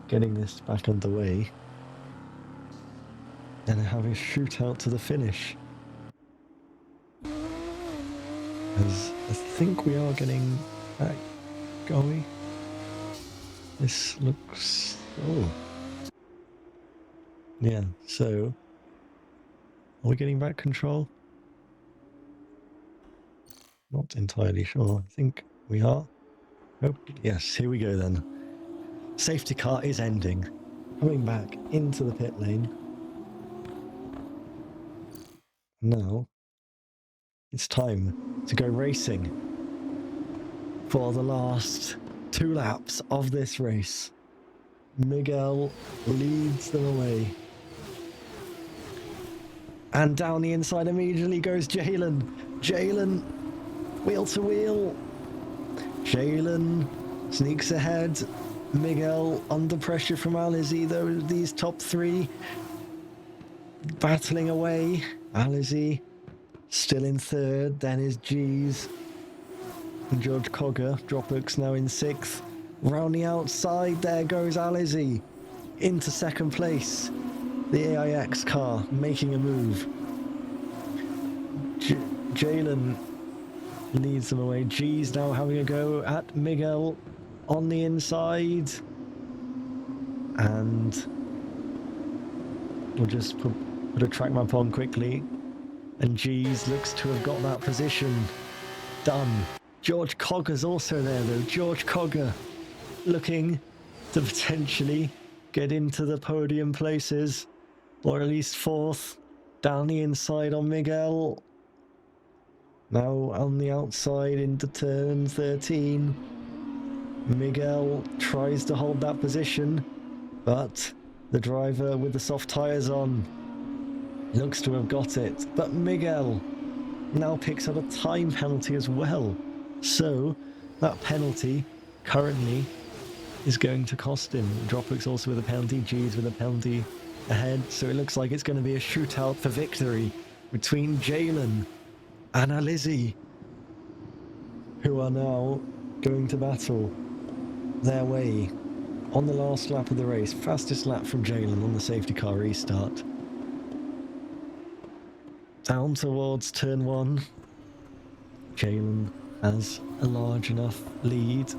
getting this back underway and having a shootout to the finish. As I think we are getting back going. This looks... oh. Yeah, so... are we getting back control? Not entirely sure. I think we are. Oh, yes, here we go then. Safety car is ending. Coming back into the pit lane. Now, it's time to go racing for the last 2 laps of this race. Miguel leads them away. And down the inside immediately goes Jalen. Jalen, wheel to wheel. Jalen sneaks ahead. Miguel under pressure from Alizé, though. These top 3 battling away. Alizé still in 3rd. Then is G's. And George Cogger. Dropbox now in 6th. Round the outside, there goes Alizé into 2nd place. The AIX car making a move. Jalen leads them away. G's now having a go at Miguel on the inside. And we'll just put a track map on quickly. And G's looks to have got that position. Done. George Cogger's also there though. George Cogger looking to potentially get into the podium places. Or at least 4th. Down the inside on Miguel. Now on the outside into turn 13. Miguel tries to hold that position, but the driver with the soft tyres on looks to have got it. But Miguel now picks up a time penalty as well. So that penalty currently is going to cost him. Dropbox also with a penalty, G's with a penalty ahead. So it looks like it's going to be a shootout for victory between Jalen and Alizé, who are now going to battle. their way on the last lap of the race. Fastest lap from Jalen on the safety car restart. Down towards turn 1. Jalen has a large enough lead.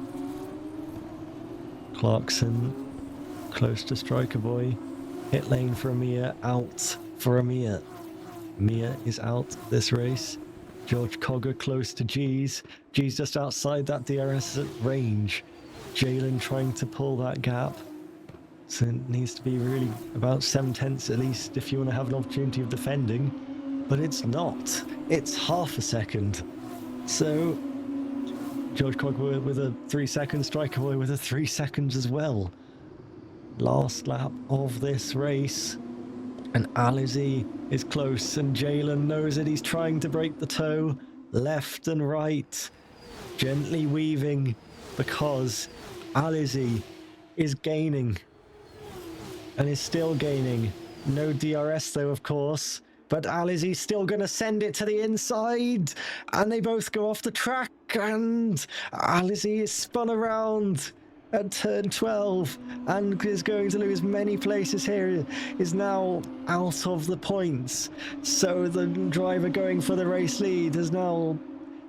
Clarkson close to Striker Boy. Hit lane for Amir, out for Amir. Amir is out this race. George Cogger close to G's. G's just outside that DRS range. Jalen trying to pull that gap. So it needs to be really about 7/10 at least if you want to have an opportunity of defending. But it's not. It's half a second. So George Cogger with a 3 second, Striker Boy with a 3 seconds as well. Last lap of this race. And Alizé is close, and Jalen knows it. He's trying to break the toe, left and right, gently weaving, because Alizé is gaining, and is still gaining. No DRS though, of course, but Alizé's still going to send it to the inside, and they both go off the track, and Alizé is spun around at turn 12 and is going to lose many places here, is now out of the points. So the driver going for the race lead has now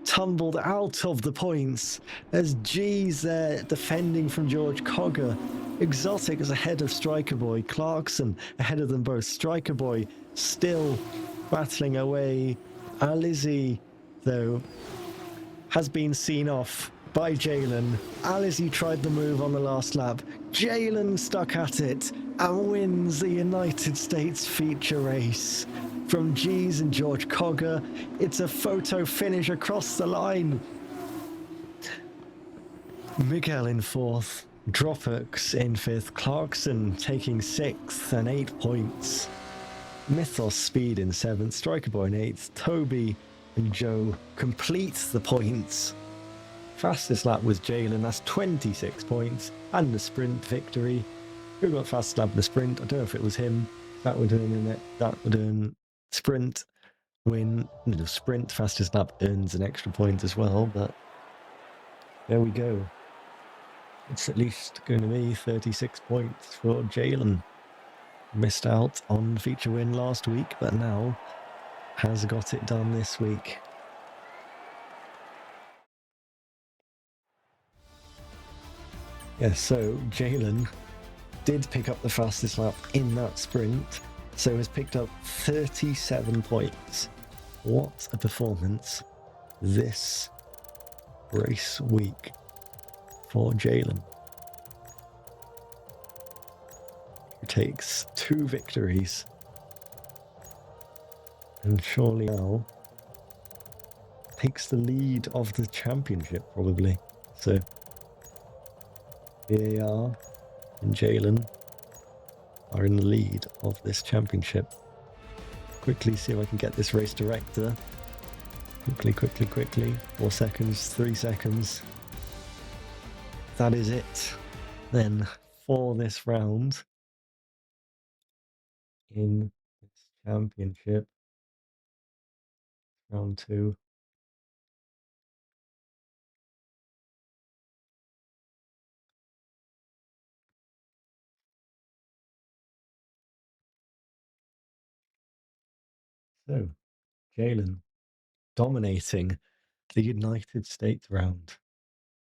tumbled out of the points as G's there defending from George Cogger. Exotic is ahead of Striker Boy. Clarkson ahead of them both. Striker Boy still battling away. Alizé, though, has been seen off by Jalen. Alizé tried the move on the last lap. Jalen stuck at it and wins the United States feature race. From G's and George Cogger, it's a photo finish across the line. Miguel in 4th, Dropux in 5th, Clarkson taking 6th and 8 points. Mythos Speed in 7th, Striker Boy in 8th, Toby and Joe complete the points. Fastest lap was Jalen, that's 26 points, and the sprint victory. Who got fastest lap in the sprint? I don't know if it was him. That would earn it. That would earn sprint win. No, sprint fastest lap earns an extra point as well, but there we go. It's at least going to be 36 points for Jalen. Missed out on feature win last week, but now has got it done this week. Yeah, so Jalen did pick up the fastest lap in that sprint, so has picked up 37 points. What a performance this race week for Jalen, who takes 2 victories and surely now takes the lead of the championship probably. So VAR and Jalen are in the lead of this championship. Quickly see if I can get this race director. Quickly. 4 seconds, 3 seconds. That is it then for this round in this championship. Round 2. So, Jalen dominating the United States round.